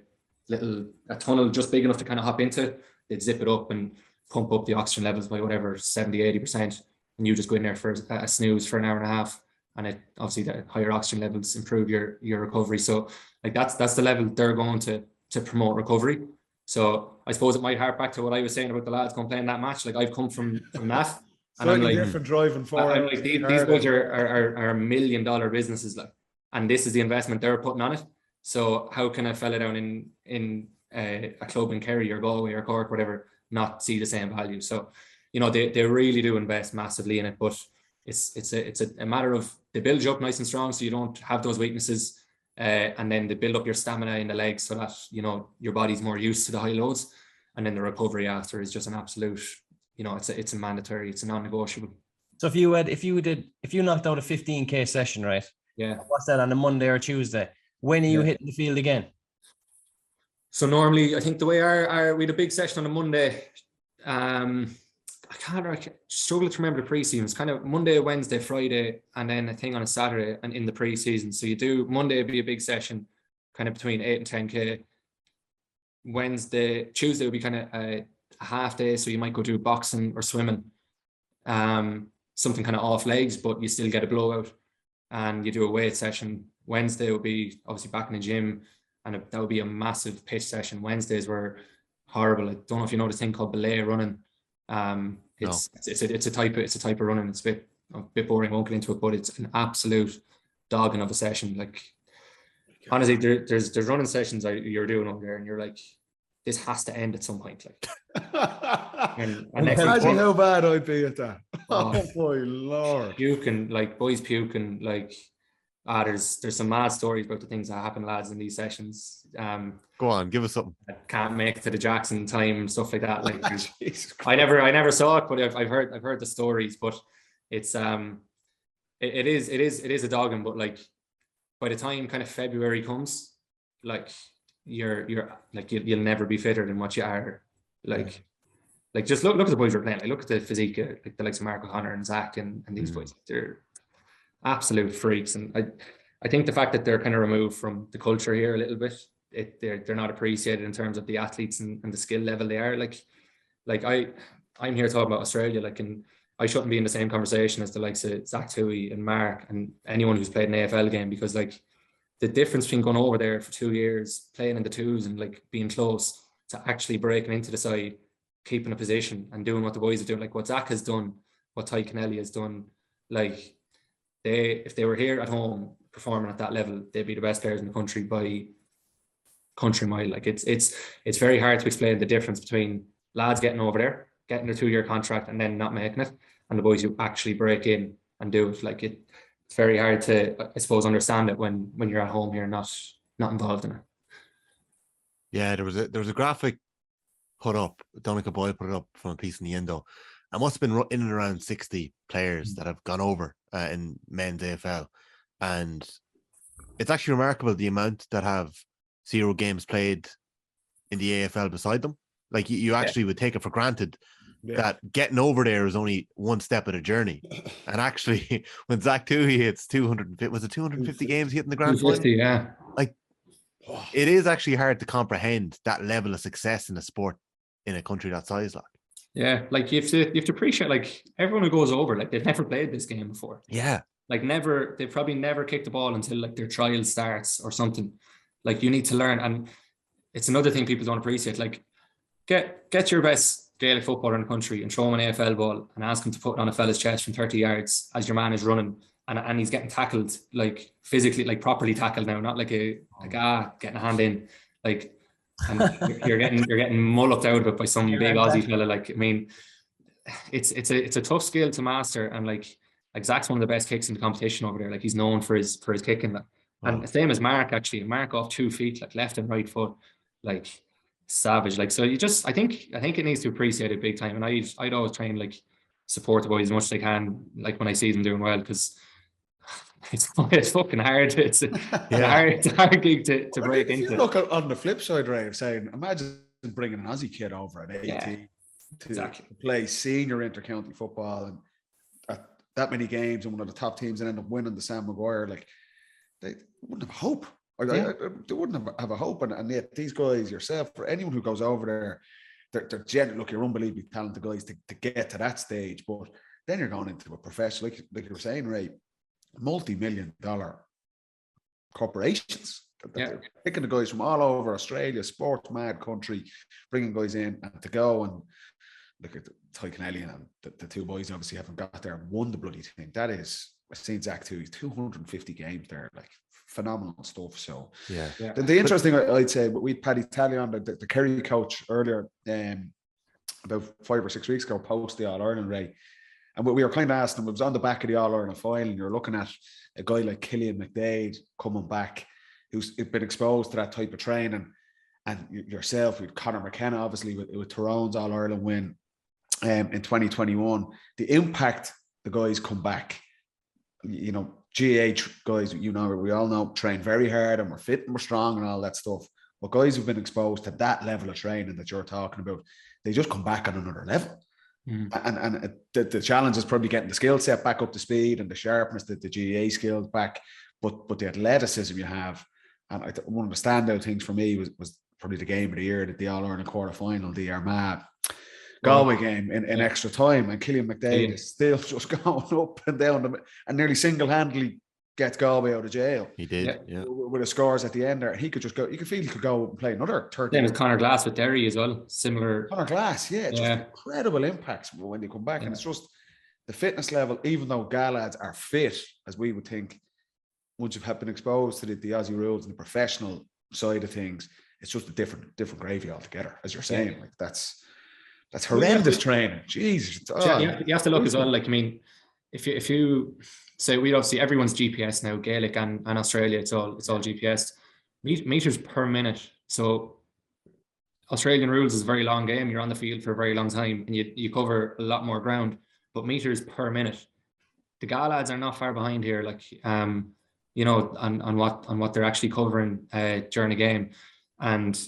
tunnel just big enough to kind of hop into. They'd zip it up and pump up the oxygen levels by whatever, 70, 80%. And you just go in there for a snooze for an hour and a half. And it obviously the higher oxygen levels improve your recovery. So like that's the level they're going to promote recovery. So I suppose it might hark back to what I was saying about the lads going playing that match. Like I've come from that. And I'm like, different driving forward. I'm like, these guys are $1 million businesses, like, and this is the investment they're putting on it. So how can a fella down in a club in Kerry or Galway or Cork, whatever, not see the same value? So, they really do invest massively in it, but it's a matter of they build you up nice and strong so you don't have those weaknesses, and then they build up your stamina in the legs so that your body's more used to the high loads, and then the recovery after is just an absolute. It's a mandatory, it's a non-negotiable. So if you knocked out a 15K session, right? Yeah. What's that, on a Monday or Tuesday? When are you hitting the field again? So normally, I think the way we had a big session on a Monday. I struggle to remember the pre-season. It's kind of Monday, Wednesday, Friday, and then a thing on a Saturday and in the pre-season. So you do Monday would be a big session, kind of between 8 and 10K. Tuesday would be kind of a half day. So you might go do boxing or swimming, something kind of off legs, but you still get a blowout, and you do a weight session. Wednesday would be obviously back in the gym, and that would be a massive pitch session. Wednesdays were horrible. I don't know if you know this thing called belay running. It's a type of running. It's a bit boring, won't get into it, but it's an absolute dogging of a session. Like honestly, there's running sessions you're doing over there, and you're like, this has to end at some point. Like, and imagine how bad I'd be at that. Oh my Lord. Puking, like boys puking, like there's some mad stories about the things that happen, lads, in these sessions. Go on, give us something. I can't make it to the Jackson time and stuff like that. Like I never saw it, but I've heard the stories. But it's it is a dogging. But like by the time kind of February comes, like you're like you'll never be fitter than what you are. Like just look at the boys we're playing. Like look at the physique, like the likes of Mark O'Connor and Zach and these boys. They're absolute freaks, and I think the fact that they're kind of removed from the culture here a little bit, they're not appreciated in terms of the athletes and the skill level they are. Like I'm here talking about Australia, like, and I shouldn't be in the same conversation as the likes of Zach Toohey and Mark and anyone who's played an AFL game, because like the difference between going over there for 2 years, playing in the twos and like being close to actually breaking into the side, keeping a position and doing what the boys are doing, like what Zach has done, what Tailteann Cup has done, like if they were here at home performing at that level, they'd be the best players in the country by country mile. Like it's very hard to explain the difference between lads getting over there, getting their 2-year contract and then not making it, and the boys who actually break in and do it. Like it's very hard to, I suppose, understand it when you're at home here, not involved in it. Yeah, there was a graphic put up. Donegal Boy put it up from a piece in the Indo. I must have been in and around 60 players that have gone over in men's AFL, and it's actually remarkable the amount that have 0 games played in the AFL beside them. Like you actually would take it for granted that getting over there is only one step of the journey. And actually, when Zach Toohey hits 250, was it 250 games hitting the grand final? Yeah. Like it is actually hard to comprehend that level of success in a sport in a country that size. Like, yeah, like you have to appreciate, like everyone who goes over, like they've never played this game before. Yeah. Like they've probably never kicked the ball until like their trial starts or something. Like you need to learn, and it's another thing people don't appreciate. Like get your best Gaelic footballer in the country and throw him an AFL ball and ask him to put it on a fella's chest from 30 yards as your man is running, and he's getting tackled, like physically, like properly tackled now, not like getting a hand in, like, and you're getting mullocked out of it by some big Aussie fella. Like, I mean, it's a tough skill to master, and like Zach's one of the best kicks in the competition over there. Like he's known for his kicking, and same as Mark, actually. Mark off 2 feet, like left and right foot, like savage. Like, so you just, I think it needs to appreciate it big time. And I'd always try and like support the boys as much as I can, like when I see them doing well, because it's fucking hard. It's a hard gig to break into. You look on the flip side, Ray, of saying, imagine bringing an Aussie kid over at 18 to play senior intercounty football and at that many games and one of the top teams and end up winning the Sam Maguire. Like, they wouldn't have hope. They wouldn't have a hope. And yet these guys, yourself, or anyone who goes over there, they're genuinely, look, you're unbelievably talented guys to get to that stage. But then you're going into a professional, like you were saying, Ray, multi-million-dollar corporations. They're picking the guys from all over Australia, sports mad country, bringing guys in and to go and look at Ray Connellan and the 2 boys obviously haven't got there and won the bloody thing. That is, I've seen Zach too. He's 250 games there, like phenomenal stuff. So yeah. The interesting, I'd say, but we had Paddy Andrews, the Kerry coach earlier, about 5 or 6 weeks ago, post the All Ireland, Ray. And we were kind of asking him, it was on the back of the All Ireland file, and you're looking at a guy like Killian McDade coming back, who's been exposed to that type of training, and yourself with Conor McKenna, obviously with Tyrone's All Ireland win in 2021. The impact the guys come back, you know, GAH guys, you know, we all know train very hard and we're fit and we're strong and all that stuff. But guys who've been exposed to that level of training that you're talking about, they just come back on another level. And the challenge is probably getting the skill set back up to speed and the sharpness, the GAA skills back, but the athleticism you have. And one of the standout things for me was probably the game of the year, the All Ireland quarter final, the Armagh Galway game in extra time, and Killian McDade is still just going up and down and nearly single-handedly gets Galway out of jail. He did, with the scores at the end there. He could just go. You could feel he could go and play another 30. Same as Conor Glass with Derry as well. Similar. Conor Glass, just incredible impacts when they come back, and it's just the fitness level. Even though Galads are fit, as we would think, once you've been exposed to the Aussie rules and the professional side of things, it's just a different gravy altogether, as you're saying. Like that's horrendous training. Jeez. You have to look as well. Like, I mean, if you say, we obviously, everyone's GPS now, Gaelic and Australia, it's all GPS. Meters per minute. So Australian rules is a very long game. You're on the field for a very long time, and you cover a lot more ground. But meters per minute, the Gal lads are not far behind here. Like, you know, on what they're actually covering during the game, and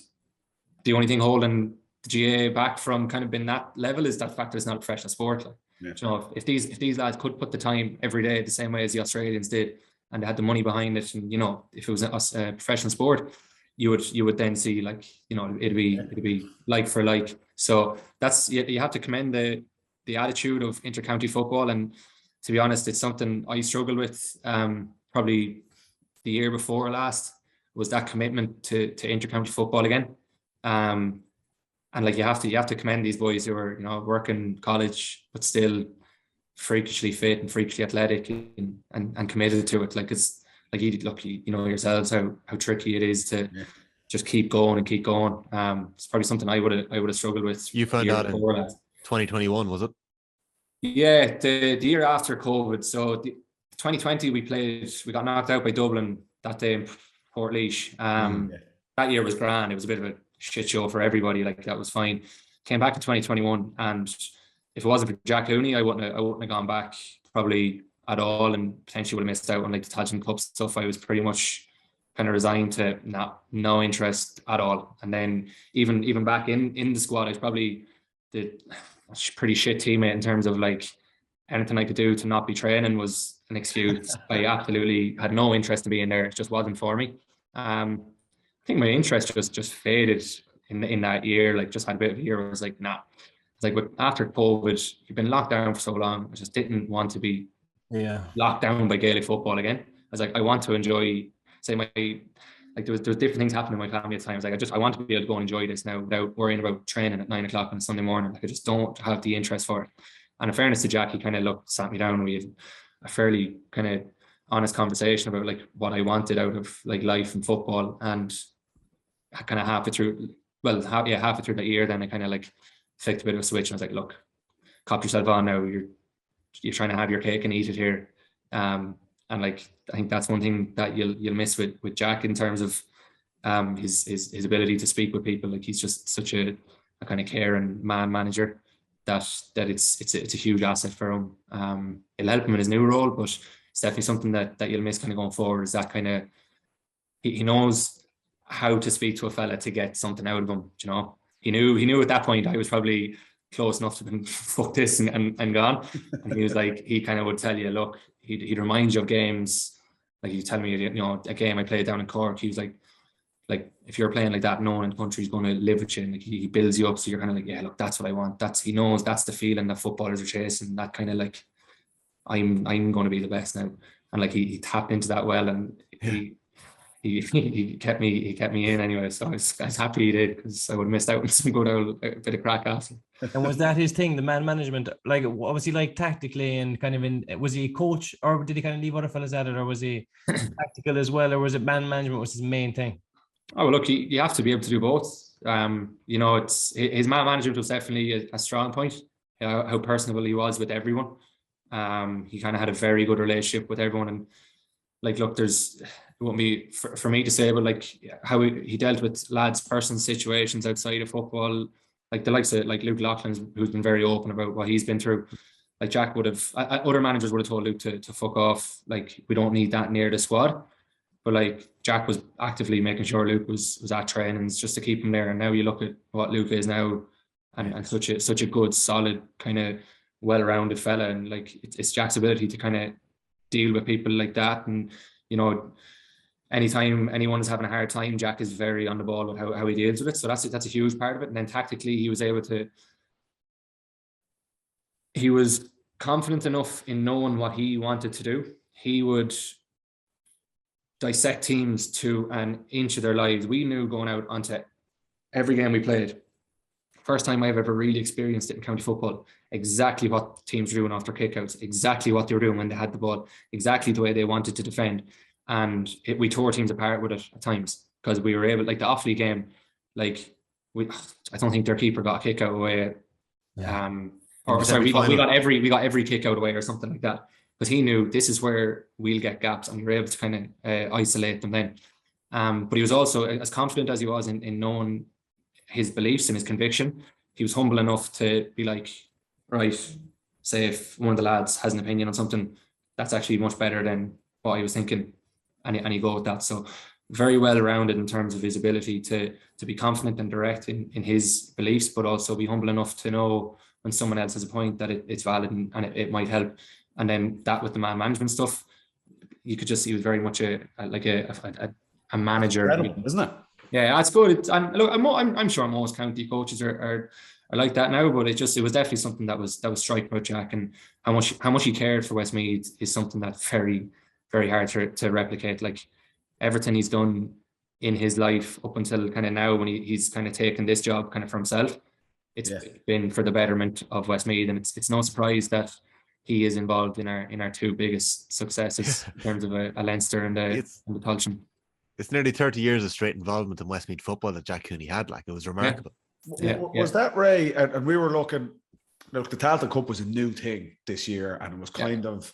the only thing holding the GA back from kind of being that level is that fact that it's not a professional sport. Like, you know, if these lads could put the time every day the same way as the Australians did, and they had the money behind it, and you know, if it was a professional sport, you would then see, like, you know, it'd be like for like. So that's, you have to commend the attitude of intercounty football, and to be honest, it's something I struggled with probably the year before last, was that commitment to intercounty football again. And like, you have to commend these boys who are, you know, working college but still freakishly fit and freakishly athletic and committed to it. Like, it's like, you know yourselves how tricky it is to just keep going and keep going. It's probably something I would have struggled with. You found out in 2021, was it? Yeah, the year after COVID. So 2020 we got knocked out by Dublin that day in Portlaoise. That year was grand. It was a bit of a shit show for everybody. Like, that was fine. Came back in 2021, and if it wasn't for Jack Looney, I wouldn't have gone back probably at all, and potentially would have missed out on like the Tailteann Cup stuff. I was pretty much kind of resigned to no interest at all. And then even back in the squad, I was probably the pretty shit teammate in terms of, like, anything I could do to not be training was an excuse. I absolutely had no interest in being there. It just wasn't for me. I think my interest just faded in that year. Like, just had a bit of a year where I was like, nah. It's like, but after COVID, you've been locked down for so long. I just didn't want to be locked down by Gaelic football again. I was like, I want to enjoy, say, there was different things happening in my family at times. Like, I want to be able to go and enjoy this now without worrying about training at 9 o'clock on a Sunday morning. Like, I just don't have the interest for it. And in fairness to Jack, he kind of sat me down, and we had a fairly kind of honest conversation about, like, what I wanted out of, like, life and football. And kind of halfway through that year, then I kind of, like, flicked a bit of a switch, and I was like, look, cop yourself on now. You're trying to have your cake and eat it here. And, like, I think that's one thing that you'll miss with Jack in terms of his ability to speak with people. Like, he's just such a kind of caring man manager that it's a huge asset for him. It'll help him in his new role, but it's definitely something that you'll miss kind of going forward, is that kind of, he knows how to speak to a fella to get something out of him. You know, he knew at that point I was probably close enough to them, fuck this and gone. And he was like, he kind of would tell you, look, he'd remind you of games. Like, he'd tell me, you know, a game I played down in Cork, he was like, if you're playing like that, no one in the country is going to live with you. And, like, he builds you up, so you're kind of like, yeah, look, that's what I want. He knows that's the feeling that footballers are chasing. That kind of, like, I'm going to be the best now. And, like, he tapped into that well, and he kept me in anyway. So I was happy he did, because I would have missed out on some good old bit of crack after. And was that his thing, the man management? Like, what was he like tactically, and kind of was he a coach, or did he kind of leave other fellas at it, or was he tactical as well, or was it man management was his main thing? Oh, look, you have to be able to do both. You know, it's his man management was definitely a strong point. How personable he was with everyone. He kind of had a very good relationship with everyone, and, like, look, it won't be for me to say, but, like, how he dealt with lads' personal situations outside of football, like the likes of, like, Luke Loughlin's, who's been very open about what he's been through. Like, Jack would have, other managers would have told Luke to fuck off. Like, we don't need that near the squad. But, like, Jack was actively making sure Luke was at trainings just to keep him there. And now you look at what Luke is now, and such a good, solid, kind of well-rounded fella. And, like, it's Jack's ability to kind of deal with people like that. And, you know, anytime anyone is having a hard time, Jack is very on the ball with how he deals with it. So that's a huge part of it. And then tactically, he was confident enough in knowing what he wanted to do. He would dissect teams to an inch of their lives. We knew going out onto every game we played, first time I've ever really experienced it in county football, exactly what teams were doing after kickouts, exactly what they were doing when they had the ball, exactly the way they wanted to defend. And we tore teams apart with it at times, because we were able, like the Offaly game, like I don't think their keeper got a kick out away. Yeah. Or sorry, we got every kick out away or something like that, because he knew this is where we'll get gaps, and we were able to kind of isolate them then. But he was also as confident as he was in knowing his beliefs and his conviction. He was humble enough to be like, right, say if one of the lads has an opinion on something, that's actually much better than what he was thinking, and he go with that. So very well rounded in terms of his ability to be confident and direct in his beliefs, but also be humble enough to know when someone else has a point that it's valid and it might help. And then that with the man management stuff, you could just see he was very much a manager, isn't it? Yeah, that's good. And look, I'm sure most county coaches are like that now, but it was definitely something that was striking about Jack, and how much he cared for Westmeath is something that's very, very hard to replicate. Like everything he's done in his life up until kind of now, when he's kind of taken this job kind of for himself, it's been for the betterment of Westmeath, and it's no surprise that he is involved in our two biggest successes in terms of a Leinster and the Tailteann. It's nearly 30 years of straight involvement in Westmeath football that Jack Cooney had. Like, it was remarkable. Was that, Ray? And we were looking, look, the Tailteann Cup was a new thing this year, and it was kind of,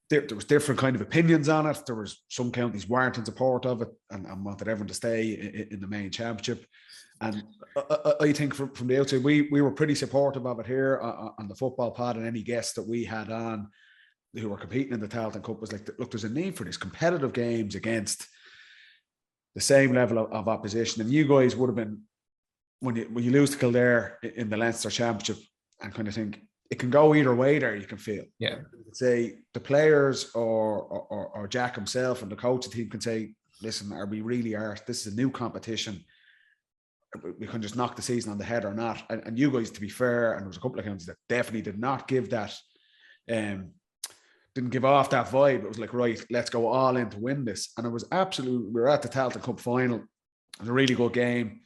there was different kind of opinions on it. There was some counties weren't in support of it and wanted everyone to stay in the main championship. And I think from the outside, we were pretty supportive of it here on the football pod, and any guests that we had on who were competing in the Tailteann Cup was like, look, there's a need for this competitive games against the same level of opposition. And you guys would have been, when you lose to Kildare in the Leinster Championship, and kind of think it can go either way there, you can feel. Yeah. Say the players or Jack himself and the coaching team can say, listen, are we really this is a new competition. We can just knock the season on the head or not. And you guys, to be fair, and there was a couple of counties that definitely did not give that, didn't give off that vibe. It was like, right, let's go all in to win this. And it was absolutely, we were at the Tailteann Cup final. It was a really good game.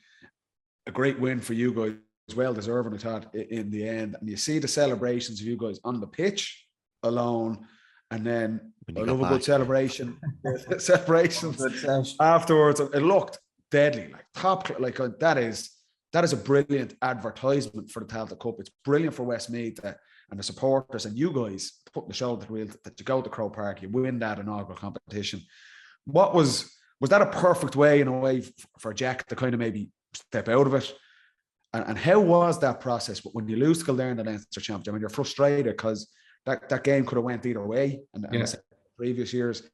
A great win for you guys, well deserving, I thought, in the end. And you see the celebrations of you guys on the pitch alone. And then I love a good celebration. Celebrations afterwards. It looked deadly, like top, like that is a brilliant advertisement for the Tailteann Cup. It's brilliant for Westmeath and the supporters, and you guys putting the shoulder to the wheel that you go to Crow Park, you win that inaugural competition. What was that a perfect way, in a way, for Jack to kind of maybe step out of it? And how was that process when you lose to Kildare in the Leinster Championship? I mean, you're frustrated because that game could have went either way, and previous years.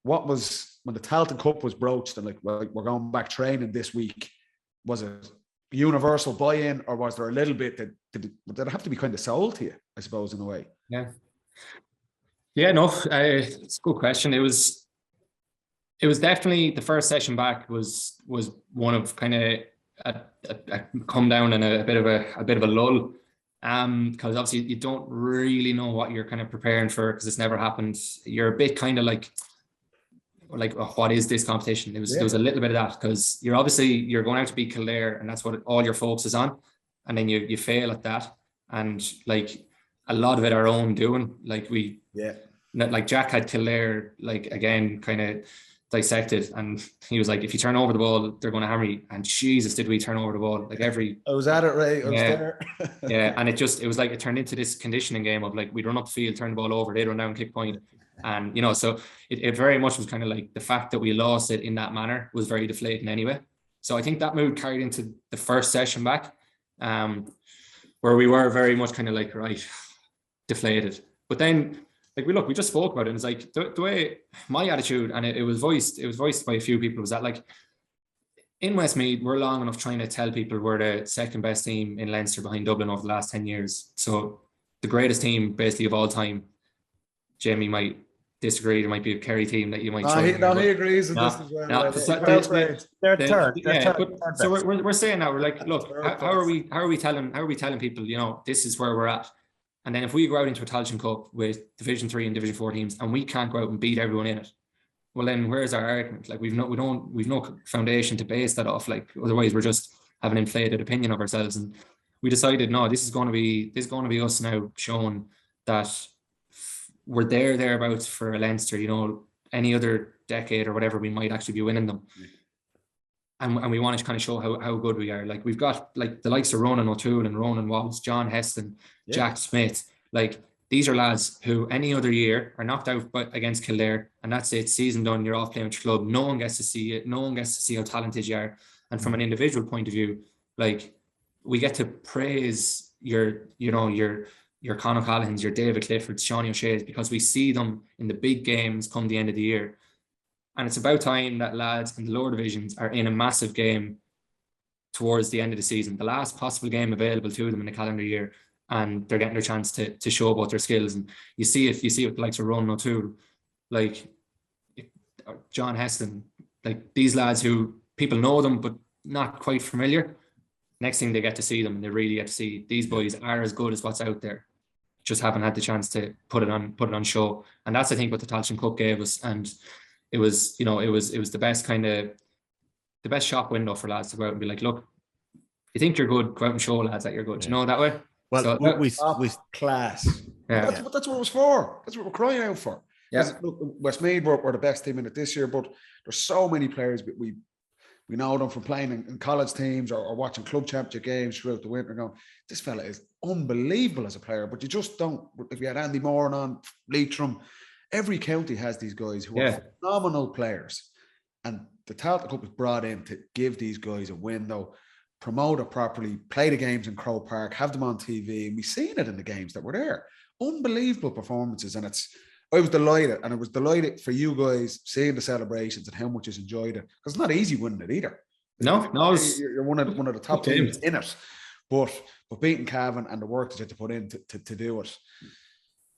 What was, when the Tailteann Cup was broached and like, well, we're going back training this week, was it universal buy-in, or was there a little bit that did it have to be kind of sold to you, I suppose, in a way? No, it's a good question. It was definitely, the first session back was one of kind of a come down and a bit of a lull, because obviously you don't really know what you're kind of preparing for, because it's never happened. You're a bit kind of like what is this competition? There was a little bit of that, because you're going out to beat Kildare, and that's what all your focus is on, and then you fail at that, and like a lot of it our own doing. Like like Jack had Kildare, like, again, kind of dissected, and he was like, if you turn over the ball, they're going to hammer you. And Jesus, did we turn over the ball? Like I was at it, Ray. I was there. And it was like, it turned into this conditioning game of like, we'd run up the field, turn the ball over, they'd run down, kick point. And, so it very much was kind of like, the fact that we lost it in that manner was very deflating anyway. So I think that mood carried into the first session back, where we were very much kind of like, right, deflated. But then, like, we just spoke about it, and it's like the way my attitude, and it was voiced by a few people, was that, like, in Westmeath, we're long enough trying to tell people we're the second best team in Leinster behind Dublin over the last 10 years. So the greatest team basically of all time. Jamie might disagree. There might be a Kerry team that you might. He agrees with this as well. They're third. So we're saying now, we're like, look, how are we telling people, this is where we're at? And then if we go out into a Tailteann Cup with Division 3 and Division 4 teams, and we can't go out and beat everyone in it, well, then where's our argument? Like, we've no foundation to base that off. Like, otherwise we're just having an inflated opinion of ourselves. And we decided, no, this is going to be us now showing that we're thereabouts for a Leinster. Any other decade or whatever, we might actually be winning them. and we want to kind of show how good we are. Like we've got like the likes of Ronan O'Toole and Ronan Wallace, John Heston, Jack Smith. Like these are lads who any other year are knocked out against Kildare, and that's it. Season done. You're off playing with your club. No one gets to see it. No one gets to see how talented you are. And from an individual point of view, like we get to praise your Conor Callaghans, your David Cliffords, Sean O'Shea's, because we see them in the big games come the end of the year. And it's about time that lads in the lower divisions are in a massive game towards the end of the season, the last possible game available to them in the calendar year, and they're getting their chance to show about their skills. And you see it with the likes of Ronan O'Toole, like John Heston, like these lads who people know them but not quite familiar. Next thing they get to see them, and they really get to see these boys are as good as what's out there. Just haven't had the chance to put it on show. And that's, I think, what the Tailteann Cup gave us. And it was the best shop window for lads to go out and be like, look, you think you're good, go out and show lads that you're good. You know, that way. Well, so, we class. Yeah. That's what it was for. That's what we're crying out for. Yeah. Look, Westmeath were the best team in it this year, but there's so many players we know them from playing in college teams or watching club championship games throughout the winter, going, this fella is unbelievable as a player, but you just don't. If you had Andy Moran on, Leitrim, every county has these guys who are phenomenal players. And the Tailteann Cup was brought in to give these guys a window, promote it properly, play the games in Croke Park, have them on TV, and we've seen it in the games that were there. Unbelievable performances, and I was delighted, and I was delighted for you guys seeing the celebrations and how much you enjoyed it, because it's not easy winning it either. No, you're one of the top teams in it, but beating Cavan and the work that you had to put in to do it,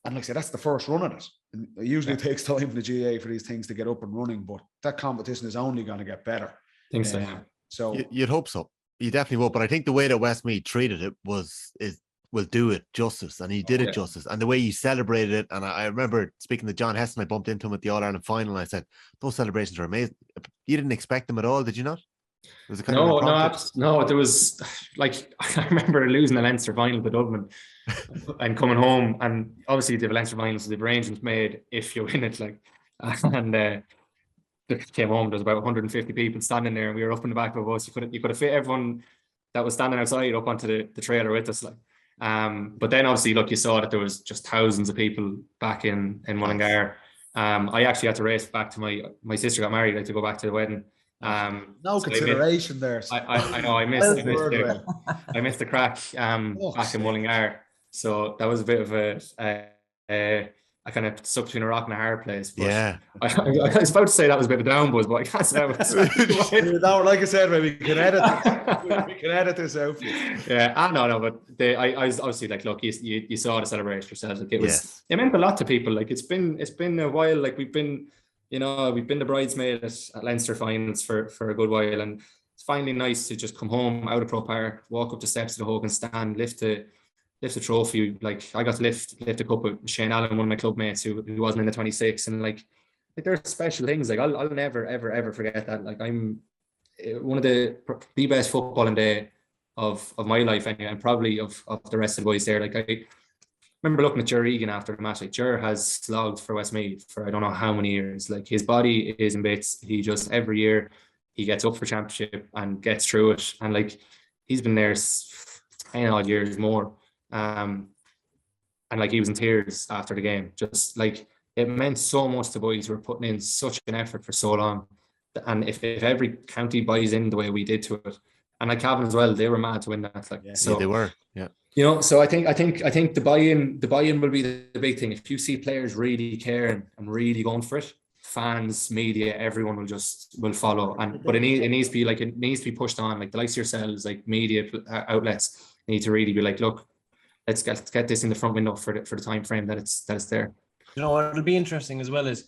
and like I said, that's the first run at it. And it usually takes time in the GA for these things to get up and running, but that competition is only going to get better. I think so. So you'd hope so. You definitely would, but I think the way that Westmeath treated it will do it justice, and he did it justice. And the way he celebrated it, and I remember speaking to John Heston, I bumped into him at the All-Ireland final, and I said, those celebrations are amazing. You didn't expect them at all, did you not? Was it No, there was, like, I remember losing the Leinster final to Dublin and coming home, and obviously the Leinster final, so the arrangements made if you win it, like, and came home, there was about 150 people standing there, and we were up in the back of a bus. You could have fit everyone that was standing outside up onto the trailer with us, like. But then obviously, look, you saw that there was just thousands of people back in Mullingar. I actually had to race back to my sister got married. I had to go back to the wedding. No consideration there. I know I missed the crack back in Mullingar. So that was a bit of I kind of stuck between a rock and a hard place. But yeah. I was about to say that was a bit of a down buzz, but I can't say that. No, like I said, maybe we can edit this out. Yeah, no, but I was obviously like, look, you saw the celebration yourselves. Like it meant a lot to people. Like it's been a while. Like we've been the bridesmaid at Leinster finals for a good while, and it's finally nice to just come home out of Croke Park, walk up the steps of the Hogan stand, lift the trophy. Like I got to lift a cup with Shane Allen, one of my club mates who wasn't in the 26, and like there's special things. Like I'll never ever forget that. Like I'm one of the best footballing day of my life anyway, and probably of the rest of the boys there. Like I remember looking at Ger Egan after the match. Like Ger has slogged for Westmeath for I don't know how many years. Like his body is in bits. He just every year he gets up for championship and gets through it, and like he's been there 10 odd years more. And like he was in tears after the game. Just like it meant so much to boys who were putting in such an effort for so long. And if every county buys in the way we did to it, and like Cavan as well, they were mad to win that. Like so they were, yeah. You know, so I think the buy-in will be the big thing. If you see players really caring and really going for it, fans, media, everyone will follow. But it needs to be pushed on. Like the likes of yourselves, like media outlets need to really be like, look, let's get this in the front window for the time frame that it's there. You know what? It'll be interesting as well as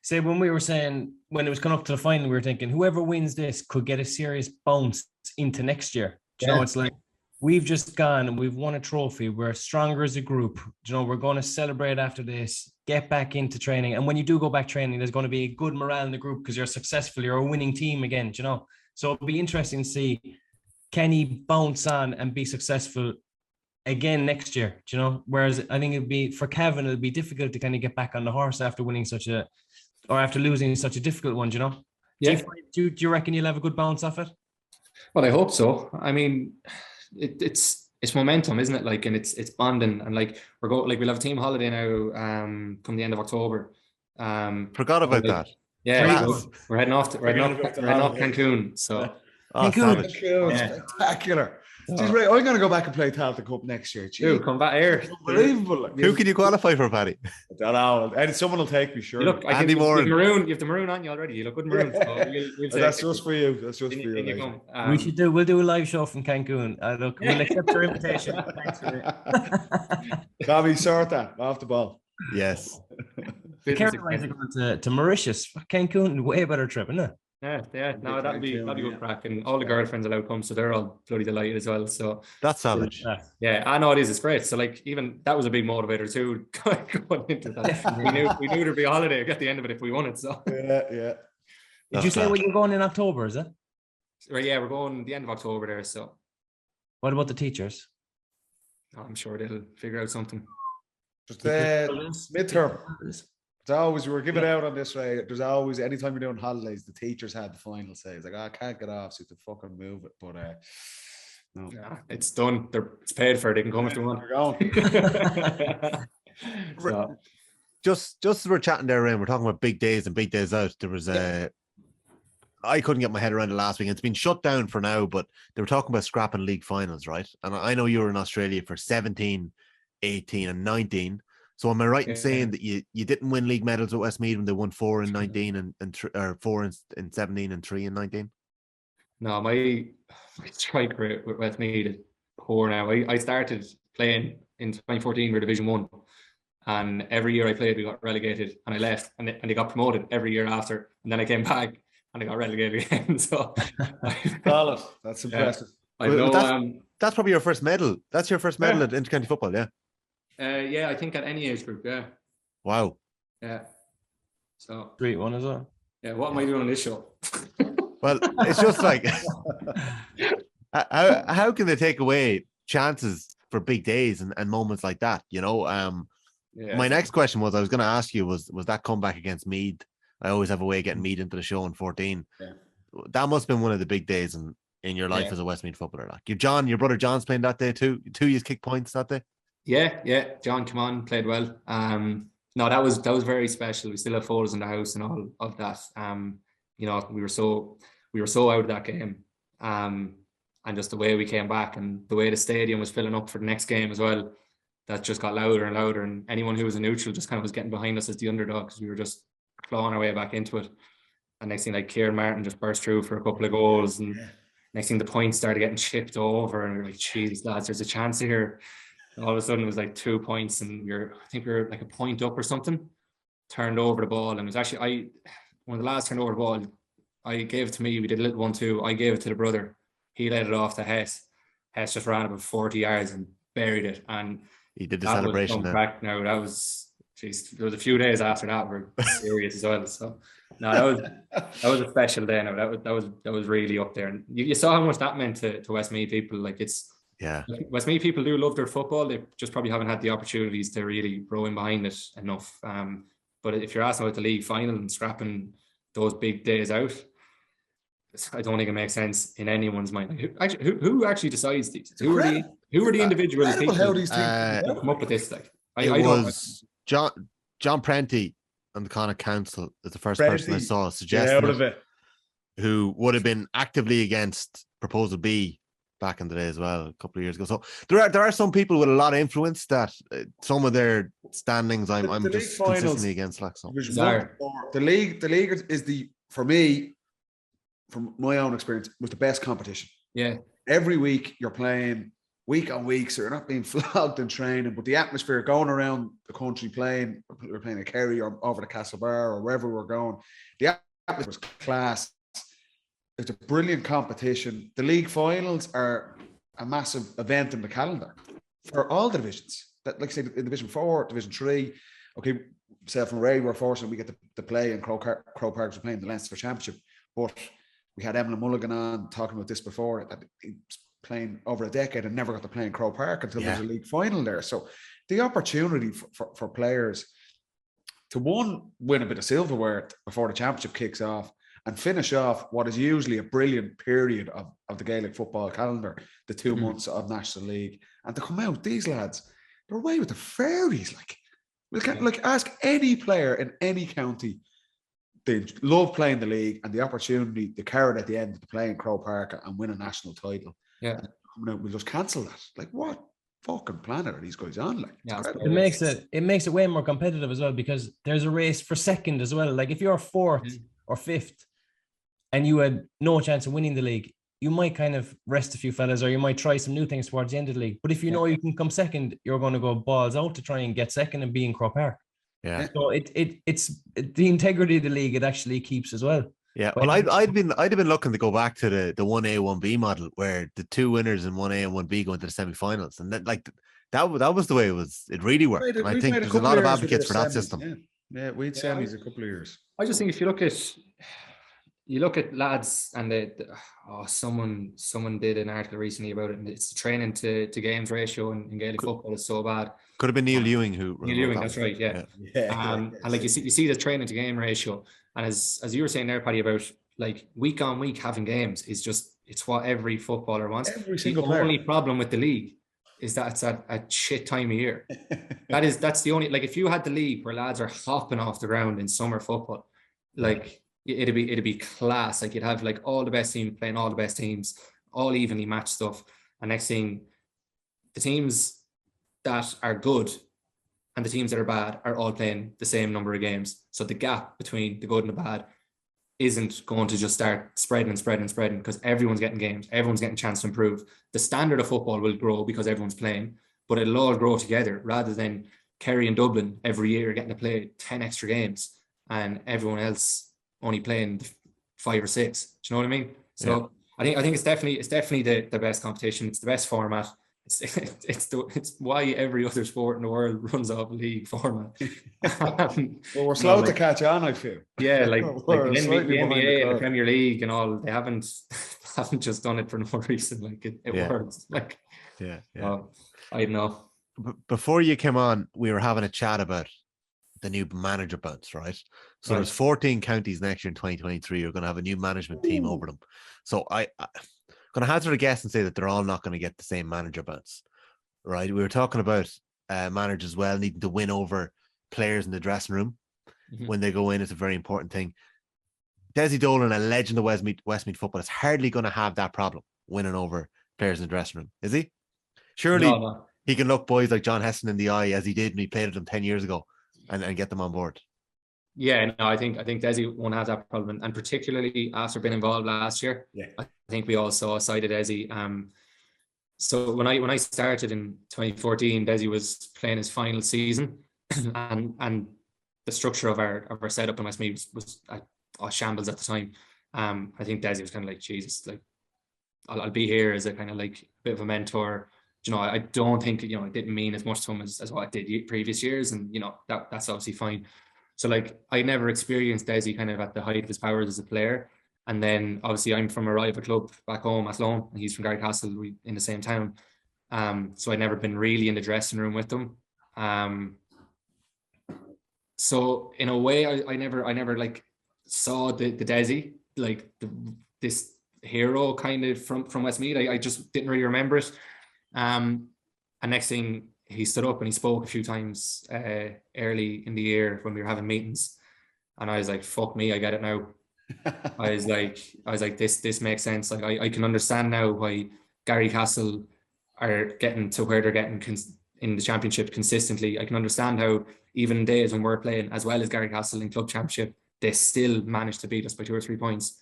say when we were saying when it was coming up to the final, we were thinking whoever wins this could get a serious bounce into next year. You know, it's like we've just gone and we've won a trophy. We're stronger as a group. You know, we're going to celebrate after this, get back into training. And when you do go back training, there's going to be a good morale in the group because you're successful. You're a winning team again, you know. So it'll be interesting to see, can he bounce on and be successful again next year, you know? Whereas I think it'd be, for Cavan, it'll be difficult to kind of get back on the horse after winning after losing such a difficult one, you know? Yeah. Do you reckon you'll have a good bounce off it? Well, I hope so. I mean, it's momentum, isn't it? Like, and it's bonding, and like we'll have a team holiday now. Come the end of October. Forgot about that. Yeah, we're heading off Cancun. So Cancun, spectacular. Jeez, Ray, I'm going to go back and play Tailteann Cup next year. Dude, come back here. Unbelievable. Who can you qualify for, Paddy? I don't know. And someone will take me, sure. You look, Andy Moran. You have the maroon on you already. You look good in maroon. So That's just for you. That's just for you. We'll do a live show from Cancun. Look, we'll accept your invitation. Thanks for it. Tommy, sort that off the ball. Yes. Caroline's are going to Mauritius. Cancun, way better trip, isn't it? Yeah. No, that'll be good crack, and all the girlfriends allowed come, so they're all bloody delighted as well. So that's savage. Yeah, I know it is. It's great. So like, even that was a big motivator too, going into that. we knew there'd be a holiday at the end of it if we won it. So yeah. Did you say where you're going in October? Is it? Right. Yeah, we're going the end of October there. So what about the teachers? I'm sure they'll figure out something. Just midterm. It's always, we were giving out on this, right? There's always, anytime you're doing holidays, the teachers had the final say. It's like, I can't get off, so you have to fucking move it. But no. Yeah, it's done. It's paid for. They can come if they want. So. Just as we're chatting there, Ray, we're talking about big days and big days out. There was I couldn't get my head around it last week. It's been shut down for now, but they were talking about scrapping league finals, right? And I know you were in Australia for 17, 18 and 19. So am I right in saying that you didn't win league medals with Westmeath when they won 4 in 19 or 4 in 17 and 3 in 19? No, my strike rate with Westmeath is poor now. I started playing in 2014 for Division 1, and every year I played we got relegated, and I left, and they got promoted every year after, and then I came back and I got relegated again. So that's impressive. I know, that's probably your first medal. That's your first medal at intercounty football, yeah. Yeah, I think at any age group, yeah. Wow. Yeah. So great one as well. Yeah, what am I doing on this show? Well, it's just like how can they take away chances for big days and moments like that? You know, my next question I was going to ask you was that comeback against Meath. I always have a way of getting Meath into the show in 14. Yeah. That must have been one of the big days in your life as a Westmeath footballer. Like your brother John's playing that day too. 2 years kick points that day. Yeah. John came on, played well. No, that was very special. We still have photos in the house and all of that. You know, we were so out of that game. And just the way we came back and the way the stadium was filling up for the next game as well, that just got louder and louder. And anyone who was a neutral just kind of was getting behind us as the underdog, because we were just clawing our way back into it. And next thing, like, Kieran Martin just burst through for a couple of goals, and next thing the points started getting chipped over, and we were like, "Jeez, lads, there's a chance here." And all of a sudden, it was like 2 points, and I think we were like a point up or something. Turned over the ball, and it was actually when the lads turned over the ball, I gave it to me. We did a little 1-2. I gave it to the brother. He led it off to Hess. Hess just ran about 40 yards and buried it, and he did the celebration. Now that was, geez, there was a few days after that were serious as well. So no, that was a special day. Now that was really up there, and you saw how much that meant to Westmeath people. Like, it's Westmeath people do love their football. They just probably haven't had the opportunities to really row in behind it enough. But if you're asking about the league final and scrapping those big days out, I don't think it makes sense in anyone's mind. Like, who actually decides these? Who are the individual people how these things come up with this? Like, I was John Prenti on the Connacht Council is the first person I saw suggesting it, who would have been actively against Proposal B back in the day as well, a couple of years ago. So there are some people with a lot of influence that some of their standings I'm just consistently against. Like, so the league is for me, from my own experience, was the best competition. Yeah, every week you're playing week on week, so you're not being flogged in training, but the atmosphere going around the country playing, we're playing at Kerry or over the Castlebar or wherever we're going, the atmosphere was class. It's a brilliant competition. The league finals are a massive event in the calendar for all the divisions. That, like I said, in Division 4, Division 3, okay, myself and Ray were fortunate we get to play in Crow Park. We're playing the Leinster Championship, but we had Emlyn Mulligan on talking about this before, that he was playing over a decade and never got to play in Crow Park until there was a league final there. So the opportunity for players to win a bit of silverware before the championship kicks off, and finish off what is usually a brilliant period of the Gaelic football calendar, the 2 months of National League, and to come out, these lads, they're away with the fairies. Like ask any player in any county, they love playing the league and the opportunity, the carrot at the end to play in Croke Park and win a national title. Yeah, and coming out, we'll just cancel that. Like, what fucking planet are these guys on? Like, it makes it way more competitive as well, because there's a race for second as well. Like if you're fourth or fifth and you had no chance of winning the league, you might kind of rest a few fellas, or you might try some new things towards the end of the league. But if you know you can come second, you're going to go balls out to try and get second and be in Croke Park. Yeah. So it's the integrity of the league. It actually keeps as well. Yeah. Well, I'd have been looking to go back to the 1A 1B model, where the two winners in 1A and 1B go into the semi-finals, and that was the way it was. It really worked. And I think there's a lot of advocates for that system. Yeah, we had semis a couple of years. I just think if you look at lads, and someone did an article recently about it, and it's the training to games ratio in Gaelic football is so bad. Could have been Neil Ewing that's right, yeah. And like you see the training to game ratio, and as you were saying there, Paddy, about like week on week having games is just, it's what every footballer wants. Every single player. The only problem with the league is that it's at a shit time of year. That's the only, like, if you had the league where lads are hopping off the ground in summer football, like it'd be class. Like you'd have like all the best teams playing all the best teams, all evenly matched stuff. And next thing, the teams that are good and the teams that are bad are all playing the same number of games. So the gap between the good and the bad isn't going to just start spreading because everyone's getting games, everyone's getting a chance to improve. The standard of football will grow because everyone's playing, but it'll all grow together, rather than Kerry and Dublin every year getting to play 10 extra games and everyone else only playing 5 or 6. Do you know what I mean? So yeah. I think it's definitely the best competition. It's the best format. It's why every other sport in the world runs off a league format. Well, we're slow to catch on, I feel. Yeah, like the NBA and the Premier League and all, they haven't just done it for no reason. Like it works. Like I don't know. Before you came on, we were having a chat about the new manager bounce, right? So there's 14 counties next year in 2023 who are going to have a new management team over them. So I'm going to hazard a guess and say that they're all not going to get the same manager bounce, right? We were talking about managers as well needing to win over players in the dressing room when they go in. It's a very important thing. Dessie Dolan, a legend of Westmeath football, is hardly going to have that problem winning over players in the dressing room, is he? Surely he can look boys like John Heston in the eye, as he did when he played with them 10 years ago, and get them on board. Yeah, no, I think Dessie won't have that problem, and particularly after being involved last year. Yeah, I think we all saw a side of Dessie. So when I started in 2014, Dessie was playing his final season, and the structure of our setup in Westmeath was a shambles at the time. I think Dessie was kind of like, Jesus, like I'll be here as a kind of like a bit of a mentor. You know, I don't think, you know, it didn't mean as much to him as what it did previous years, and you know that's obviously fine. So like I never experienced Dessie kind of at the height of his powers as a player. And then obviously I'm from a rival club back home, Athlone, and he's from Garrycastle, in the same town. So I'd never been really in the dressing room with them. So in a way, I never like saw the Dessie, like this hero kind of from Westmeath. I just didn't really remember it. And next thing, he stood up and he spoke a few times early in the year when we were having meetings, and I was like, "Fuck me, I get it now." I was like, this makes sense. Like I can understand now why Garrycastle are getting to where they're getting in the championship consistently. I can understand how even in days when we're playing as well as Garrycastle in club championship, they still manage to beat us by 2 or 3 points.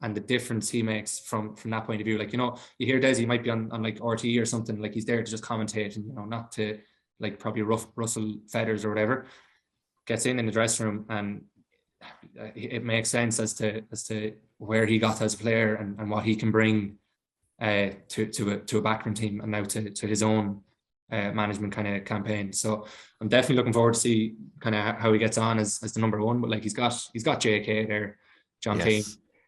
And the difference he makes from that point of view, like, you know, you hear Dessie might be on like RT or something, like he's there to just commentate and, you know, not to like probably rustle feathers or whatever. Gets in the dressing room, and it makes sense as to where he got as a player and what he can bring to a backroom team, and now to his own management kind of campaign. So I'm definitely looking forward to see kind of how he gets on as the number one. But like he's got JK there, John Keane.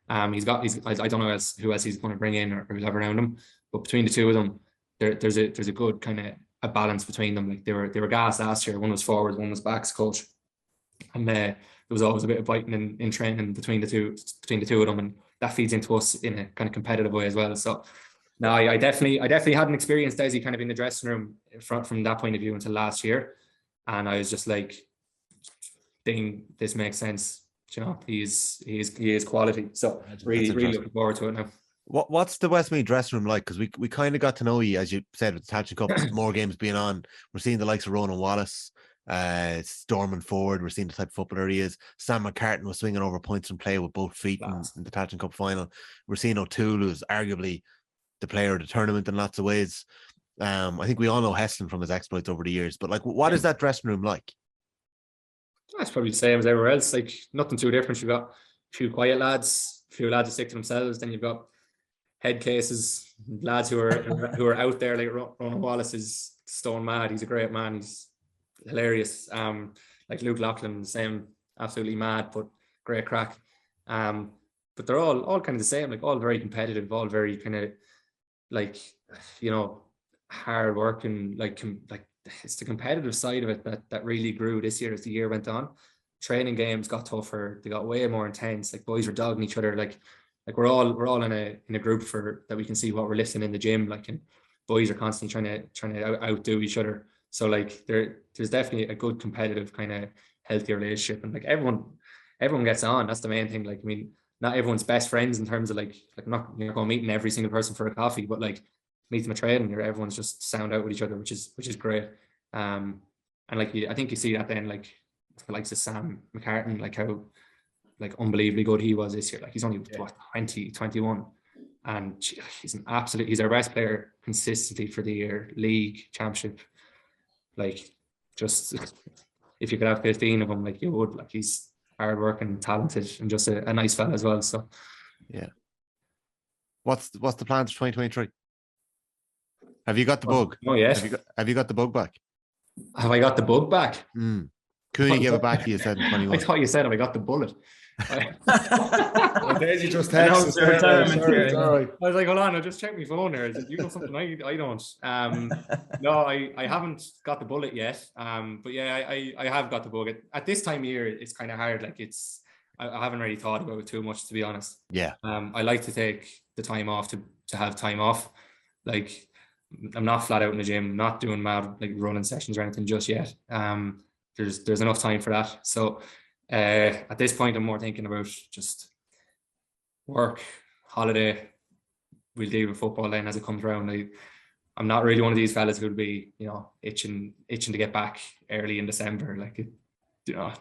I don't know who else he's going to bring in or he'll have around him, but between the two of them, there's a good kind of a balance between them. Like they were gas last year. One was forward, one was backs coach, and there was always a bit of biting in training between the two of them, and that feeds into us in a kind of competitive way as well. So no, I definitely hadn't experienced Dessie kind of in the dressing room from that point of view until last year, and I was just like, "Ding, this makes sense." You know, he is quality. So really looking forward to it now. What's the Westmeath dressing room like? Because we kind of got to know you, as you said, with the Tailteann Cup, more games being on. We're seeing the likes of Ronan Wallace, storming forward. We're seeing the type of footballer he is. Sam McCartan was swinging over points and play with both feet in the Tailteann Cup final. We're seeing O'Toole, who's arguably the player of the tournament in lots of ways. I think we all know Heston from his exploits over the years. But like, what is that dressing room like? That's probably the same as everywhere else. Like, nothing too different. You've got a few quiet lads, a few lads that stick to themselves. Then you've got head cases, lads who are out there. Like Ronan Wallace is stone mad. He's a great man. He's hilarious. Like Luke Loughlin, the same, absolutely mad, but great crack. But they're all kind of the same. Like, all very competitive, all very kind of like, you know, hard working. Like it's the competitive side of it that really grew this year as the year went on. Training games got tougher. They got way more intense. Like, boys were dogging each other. Like we're all in a group for that we can see what we're lifting in the gym. Like, and boys are constantly trying to outdo each other. So like there's definitely a good competitive kind of healthy relationship, and like everyone gets on. That's the main thing. Like, I mean, not everyone's best friends in terms of like you're not going meeting every single person for a coffee, but like meet them at training, everyone's just sound out with each other, which is great. And like I think you see that then, like the likes of Sam McCartan, like how like unbelievably good he was this year. Like, he's only 20, 21, and he's our best player consistently for the year, league, championship. Like, just if you could have 15 of them, like you would. Like, he's hard working, talented, and just a nice fella as well. So yeah. What's the plans for 2023? Have you got the bug? Oh yeah. Have you got the bug back? Have I got the bug back? Cooney gave it back to you, said in 21. I thought you said, have I got the bullet? Well, Dessie just texted. Sorry. I was like, hold on, I'll just check my phone there. You know something I don't. No, I haven't got the bullet yet. But yeah, I have got the bug. At this time of year, it's kind of hard. Like, I haven't really thought about it too much, to be honest. Yeah. I like to take the time off to have time off. Like, I'm not flat out in the gym, not doing mad like running sessions or anything just yet. There's enough time for that. So at this point, I'm more thinking about just work, holiday. We'll deal with football then as it comes around. I'm not really one of these fellas who'll be, you know, itching to get back early in December. Like, you know,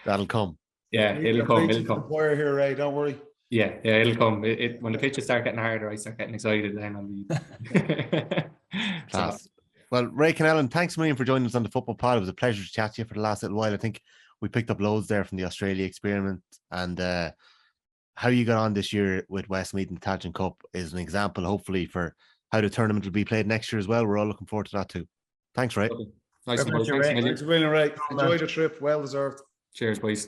that'll come. Yeah, it'll come. We're here, Ray. Don't worry. Yeah, it'll come. When the pitches start getting harder, I start getting excited. Then I'll be. Class. Well, Ray Connellan, thanks a million for joining us on the Football Pod. It was a pleasure to chat to you for the last little while. I think we picked up loads there from the Australia experiment, and how you got on this year with Westmeath and the Tailteann Cup is an example, hopefully, for how the tournament will be played next year as well. We're all looking forward to that too. Thanks, Ray. Nice to meet you, Ray. Thanks for being here, Ray. Enjoy the trip. Well deserved. Cheers, boys.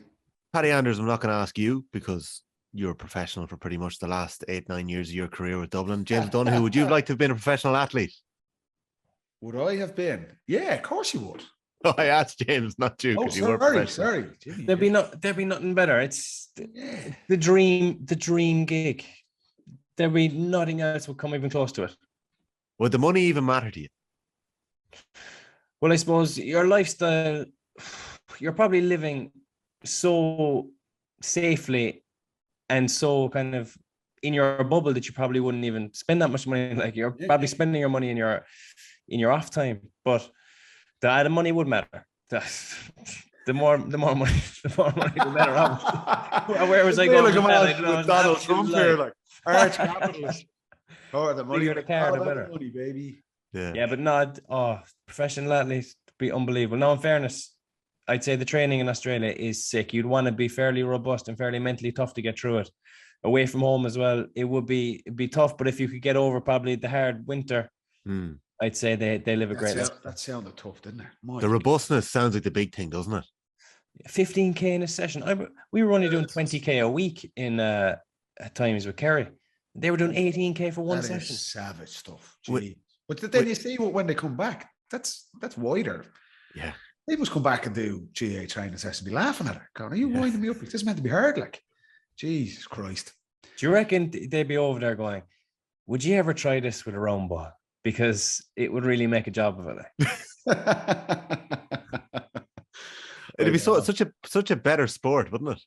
Paddy Andrews, I'm not going to ask you because you're a professional for pretty much the last 8-9 years of your career with Dublin. James O'Donoghue, would you have liked to have been a professional athlete? Would I have been? Yeah, of course you would. Oh, I asked James, not you. You were professional. Sorry. There'd be nothing better. It's the dream gig. There'd be nothing else would come even close to it. Would the money even matter to you? Well, I suppose your lifestyle, you're probably living so safely and so kind of in your bubble that you probably wouldn't even spend that much money. Like, you're probably spending your money in your off time, but the money would matter. The more money, the better. Where was I going with Donald Trump here, like arch capitalist? Oh, the money, the car, the better. Money, baby. Yeah, but not professional athletes be unbelievable. Now, in fairness, I'd say the training in Australia is sick. You'd want to be fairly robust and fairly mentally tough to get through it. Away from home as well, it'd be tough. But if you could get over probably the hard winter, I'd say they live a great life. That sounded tough, didn't it? The robustness sounds like the big thing, doesn't it? 15K in a session. We were only doing 20K a week in at times with Kerry. They were doing 18K for one session. Is savage stuff. But then you see when they come back, that's wider. Yeah. They must come back and do GA training session and be laughing at her. Going, are you winding me up? This is meant to be heard. Like, Jesus Christ. Do you reckon they'd be over there going, would you ever try this with a round ball? Because it would really make a job of it. It'd be such a better sport, wouldn't it?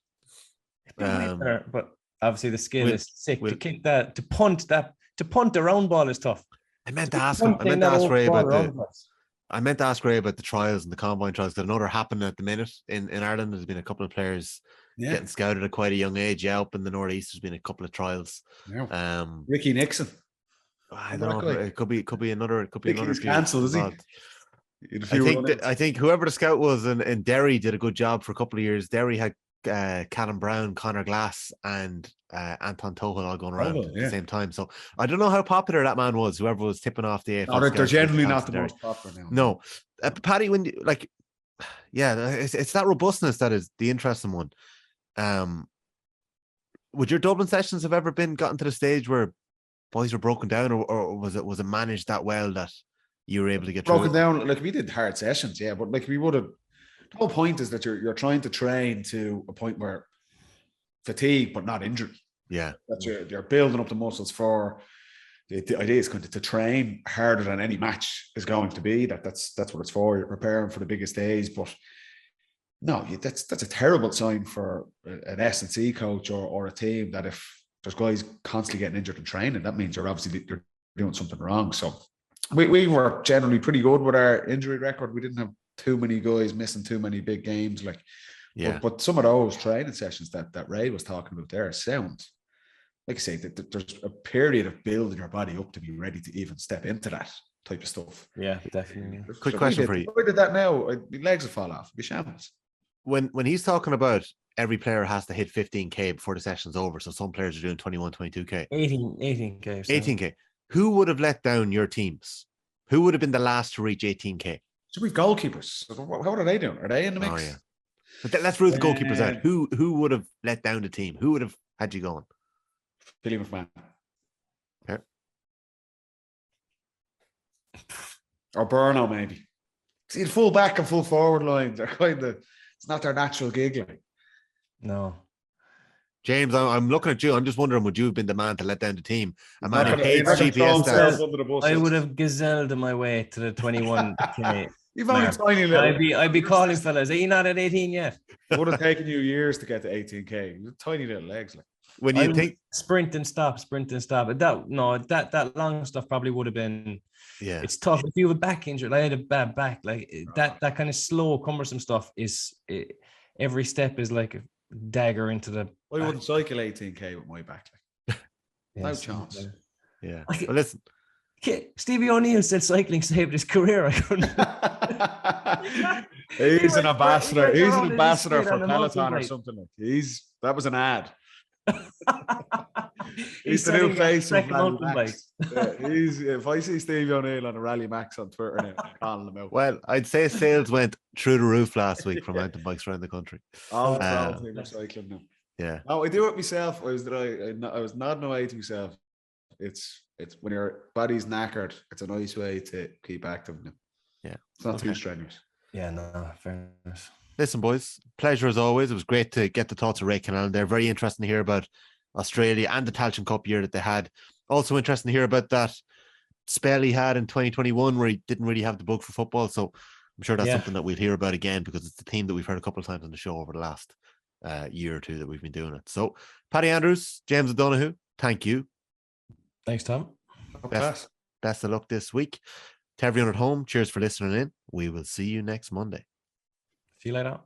Better, but obviously the skill is sick. To kick that, to punt the round ball is tough. I meant to ask Ray about the trials and the combine trials. Because I know they're happening at the minute in Ireland. There's been a couple of players getting scouted at quite a young age. Yeah, up in the Northeast, there's been a couple of trials. Yeah. Ricky Nixon. I don't know. It could be another. He's cancelled, is he? I think whoever the scout was in Derry did a good job for a couple of years. Derry had Callum Brown, Connor Glass, and Anton Tohil all going around at the same time. So I don't know how popular that man was. Whoever was tipping off the AFL. They're generally not the most popular now. No, Paddy, when it's that robustness that is the interesting one. Would your Dublin sessions have ever gotten to the stage where boys were broken down, or was it managed that well that you were able to get broken down? Like, we did hard sessions, but like we would have. The whole point is that you're trying to train to a point where fatigue, but not injury. Yeah, that you're building up the muscles for. The idea is going to train harder than any match is going to be. That's what it's for. You're preparing for the biggest days, but no, that's a terrible sign for an S&C coach or a team, that if there's guys constantly getting injured in training, that means you're doing something wrong. So we were generally pretty good with our injury record. We didn't have too many guys missing too many big games. But some of those training sessions that Ray was talking about there sound, like I say, that there's a period of building your body up to be ready to even step into that type of stuff. Yeah, definitely. Quick question for you. If I did that now, my legs would fall off. It'd be shambles. When he's talking about every player has to hit 15K before the session's over, so some players are doing 21, 22K. 18K. 18K. Who would have let down your teams? Who would have been the last to reach 18K? So we've goalkeepers. How are they doing? Are they in the mix? Oh, yeah. But let's rule the goalkeepers out. Who would have let down the team? Who would have had you going? Billy McMahon. Okay. Or Burno, maybe. See, the full back and full forward lines are it's not their natural gig. Like. No. James, I'm looking at you. I'm just wondering, would you have been the man to let down the team? A man who hates GPS stats. I would have gazelled my way to the 21K. You've only tiny little. I'd be calling fellas. Are you not at 18 yet? It would have taken you years to get to 18K. You have tiny little legs. Like. When you think sprint and stop. That long stuff probably would have been. Yeah, it's tough if you have a back injury. I had a bad back. Like that kind of slow, cumbersome stuff every step is like a dagger into the. I wouldn't cycle 18K with my back. Like. No chance. Yeah. Well, listen. Stevie O'Neill said cycling saved his career. I couldn't. He's an ambassador. He's an ambassador for Peloton or something. Like. That was an ad. He's the new face of Rally Max. If I see Stevie O'Neill on a Rally Max on Twitter now, I'm calling him out. Well, I'd say sales went through the roof last week for mountain bikes around the country. Oh, cycling now. Yeah. No, I do it myself. I was nodding away to myself. It's when your body's knackered, it's a nice way to keep active now. Yeah. It's not too strenuous. Yeah, no, fair enough. Listen, boys, pleasure as always. It was great to get the thoughts of Ray Connellan. They're very interesting to hear about Australia and the Tailteann Cup year that they had. Also interesting to hear about that spell he had in 2021 where he didn't really have the bug for football. So I'm sure that's something that we'll hear about again, because it's the theme that we've heard a couple of times on the show over the last year or two that we've been doing it. So Paddy Andrews, James O'Donoghue, thank you. Thanks, Tom. Best of luck this week. To everyone at home, cheers for listening in. We will see you next Monday. See you later.